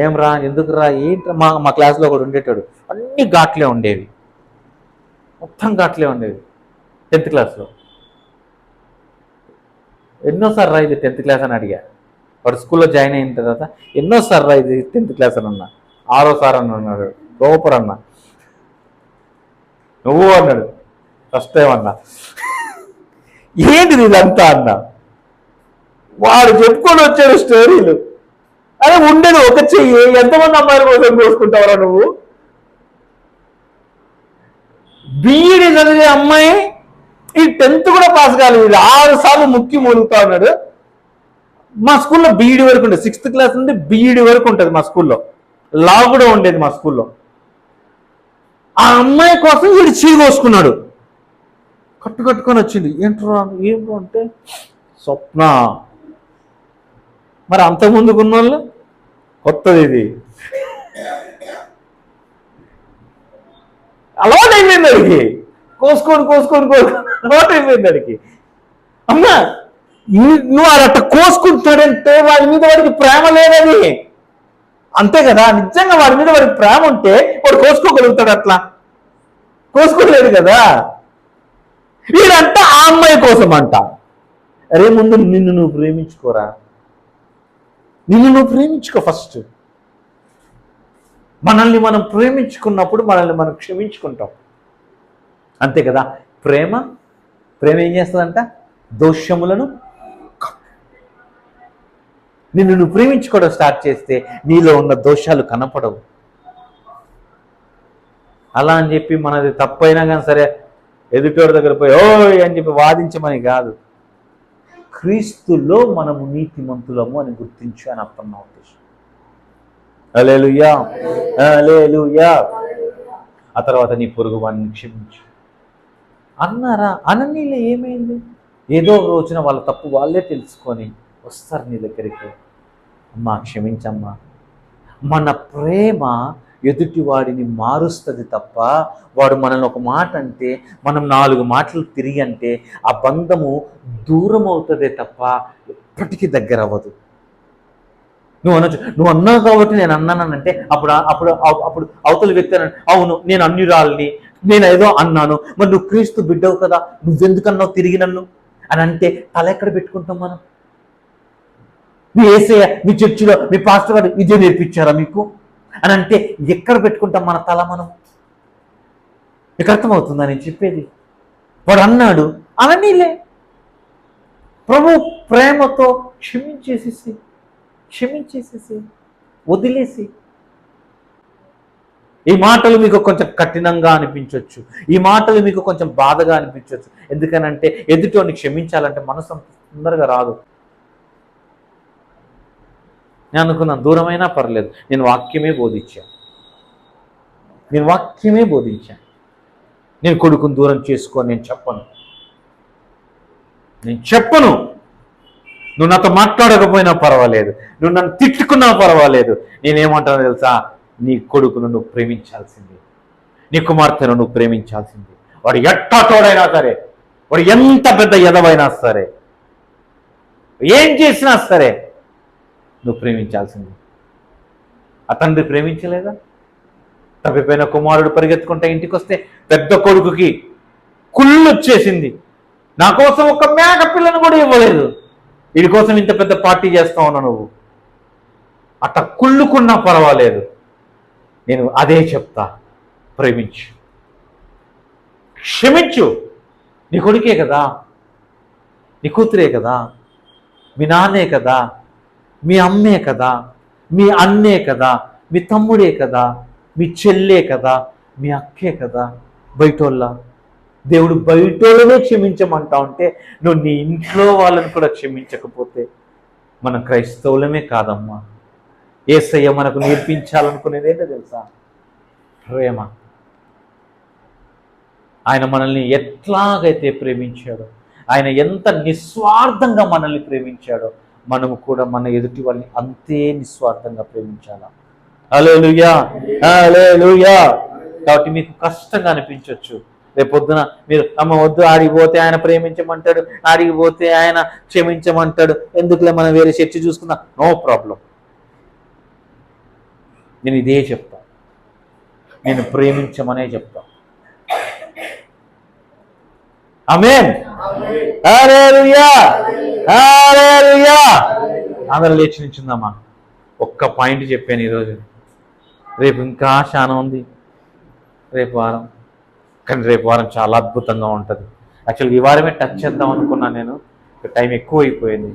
ఏం రా, ఎందుకు రా, ఏంటి? మా క్లాస్లో ఒకడు ఉండేటాడు, అన్ని ఘాట్లే ఉండేవి, మొత్తం ఘాట్లే ఉండేవి. 10th క్లాస్లో ఎన్నోసారి రా ఇది 10th క్లాస్ అని అడిగా. వాడు స్కూల్లో జాయిన్ అయిన తర్వాత ఎన్నోసారి రా ఇది 10th క్లాస్ అని అన్నా. 6వ సార్ అని అన్నాడు. సూపర్ అన్నా. నువ్వు అన్నాడు. ఫస్ట్ టైం అన్నా. ఏంటిది ఇదంతా అన్నా. వాడు చెప్పుకొని వచ్చాడు స్టోరీలు. అరే ఉండేది ఒక చెయ్యి, ఎంతమంది అమ్మాయిల కోసం కోసుకుంటావరా నువ్వు? బీఈడి చదివే అమ్మాయి ఈ 10th కూడా పాస్ కాలేదు, 6 సార్లు ముక్కి మూలుగుతా ఉన్నాడు. మా స్కూల్లో బీఈడి వరకు ఉంటుంది, 6th క్లాస్ నుండి బీఈడి వరకు ఉంటుంది మా స్కూల్లో. లా కూడా ఉండేది మా స్కూల్లో. ఆ అమ్మాయి కోసం వీడు చీర కోసుకున్నాడు, కట్టుకొని వచ్చింది. ఏంట్రా అంటే స్వప్న. మరి అంతకుముందుకు ఉన్న వాళ్ళు కొత్తది ఇది అలవాటు అయిపోయింది అడిగి. కోసుకొని అలవాటు అయిపోయింది అడిగి. అమ్మా నువ్వు అట్ట కోసుకుంటాడంటే వాడి మీద వాడికి ప్రేమ లేదని. అంతే కదా, నిజంగా వాడి మీద వాడికి ప్రేమ ఉంటే వాడు కోసుకోగలుగుతాడు. అట్లా కోసుకోలేడు కదా. వీడంట ఆ అమ్మాయి కోసం అంట. అరే ముందు నిన్ను నువ్వు ప్రేమించుకోరా. నిన్ను నువ్వు ప్రేమించుకో ఫస్ట్. మనల్ని మనం ప్రేమించుకున్నప్పుడు మనల్ని మనం క్షమించుకుంటాం. అంతే కదా. ప్రేమ ఏం చేస్తుందంట? దోషములను. నిన్ను నువ్వు ప్రేమించుకోవడం స్టార్ట్ చేస్తే నీలో ఉన్న దోషాలు కనపడవు. అలా అని చెప్పి మనది తప్పైనా కానీ సరే ఎదుటోడి దగ్గర పోయి ఓయ్ అని చెప్పి వాదించమని కాదు. క్రీస్తులో మనము నీతిమంతులము అని గుర్తించు అని అర్థం నా ఉద్దేశం. హల్లెలూయా, హల్లెలూయా. ఆ తర్వాత నీ పొరుగు వాడిని క్షమించు అన్నారా? అననీలో ఏమైంది? ఏదో రోజున వాళ్ళ తప్పు వాళ్ళే తెలుసుకొని వస్తారు నీ దగ్గరికి. అమ్మా క్షమించమ్మా. మన ప్రేమ ఎదుటివాడిని మారుస్తుంది తప్ప వాడు మనల్ని ఒక మాట అంటే మనం 4 మాటలు తిరిగి అంటే ఆ బంధము దూరం అవుతుందే తప్ప ఎప్పటికీ దగ్గర అవ్వదు. నువ్వు అన్నావు కాబట్టి నేను అన్నానంటే అప్పుడు అవతల వ్యక్తి అవును నేను అన్యురాలిని, నేను ఏదో అన్నాను, మరి నువ్వు క్రీస్తు బిడ్డవు కదా, నువ్వెందుకన్నావు తిరిగి నన్ను అని అంటే తల ఎక్కడ పెట్టుకుంటాం మనం? మీ యేసయ్య మీ చర్చిలో మీ పాస్టర్ గారు ఇదే నేర్పించారా మీకు అని అంటే ఎక్కడ పెట్టుకుంటాం మన తల మనం? మీకు అర్థమవుతుందా నేను చెప్పేది? వాడు అన్నాడు అననీలే, ప్రభు ప్రేమతో క్షమించేసేసి వదిలేసి. ఈ మాటలు మీకు కొంచెం కఠినంగా అనిపించవచ్చు, ఈ మాటలు మీకు కొంచెం బాధగా అనిపించవచ్చు. ఎందుకనంటే ఎదుటోని క్షమించాలంటే మనసు అంత తొందరగా రాదు. నేను అనుకున్నాను దూరమైనా పర్లేదు, నేను వాక్యమే బోధించాను. నేను కొడుకుని దూరం చేసుకోని నేను చెప్పను. నువ్వు నాతో మాట్లాడకపోయినా పర్వాలేదు, నువ్వు నన్ను తిట్టుకున్నా పర్వాలేదు. నేనేమంటానో తెలుసా, నీ కొడుకును నువ్వు ప్రేమించాల్సింది, నీ కుమార్తెను నువ్వు ప్రేమించాల్సింది. వాడు ఎట్టాటోడైనా సరే, వాడు ఎంత పెద్ద ఎదవైనా సరే, ఏం చేసినా సరే నువ్వు ప్రేమించాల్సింది. ఆ తండ్రి ప్రేమించలేదా? తప్పిపోయిన కుమారుడు పరిగెత్తుకుంటే ఇంటికి వస్తే పెద్ద కొడుకుకి కుళ్ళు వచ్చేసింది. నా కోసం ఒక మేక పిల్లను కూడా ఇవ్వలేదు, వీడి కోసం ఇంత పెద్ద పార్టీ చేస్తా ఉన్నా నువ్వు. అట్లా కుళ్ళుకున్నా పర్వాలేదు, నేను అదే చెప్తా, ప్రేమించు, క్షమించు. నీ కొడుకే కదా, నీ కూతురే కదా, మీ నాన్నే కదా, మీ అమ్మే కదా, మీ అన్నే కదా, మీ తమ్ముడే కదా, మీ చెల్లే కదా, మీ అక్కే కదా. బయటోళ్ళ దేవుడు బయటోళ్ళనే క్షమించమంటా ఉంటే నువ్వు నీ ఇంట్లో వాళ్ళని కూడా క్షమించకపోతే మనం క్రైస్తవులమే కాదమ్మా. యేసయ్య మనకు నేర్పించాలనుకునేది ఏంటో తెలుసా? ప్రేమ. ఆయన మనల్ని ఎట్లాగైతే ప్రేమించాడో, ఆయన ఎంత నిస్వార్థంగా మనల్ని ప్రేమించాడో, మనము కూడా మన ఎదుటి వాళ్ళని అంతే నిస్వార్థంగా ప్రేమించాలా. హల్లెలూయా, హల్లెలూయా. కాబట్టి మీకు కష్టంగా అనిపించవచ్చు. రేపొద్దున మీరు అమ్మ వద్దు, ఆడికి పోతే ఆయన ప్రేమించమంటాడు, ఆడికి పోతే ఆయన క్షమించమంటాడు, ఎందుకులే మనం వేరే చర్చ చూసుకుందాం. No problem. నేను ఇదే చెప్తా, నేను ప్రేమించమనే చెప్తా. ఆమేన్, హల్లెలూయా, హల్లెలూయా. అందరూ లేచి నిల్చుందామా. ఒక్క పాయింట్ చెప్పాను ఈరోజు. రేపు ఇంకా చాలా ఉంది, రేపు వారం. కానీ రేపు వారం చాలా అద్భుతంగా ఉంటుంది. యాక్చువల్గా ఈ వారమే టచ్ చేద్దాం అనుకున్నాను, నేను టైం ఎక్కువ అయిపోయింది.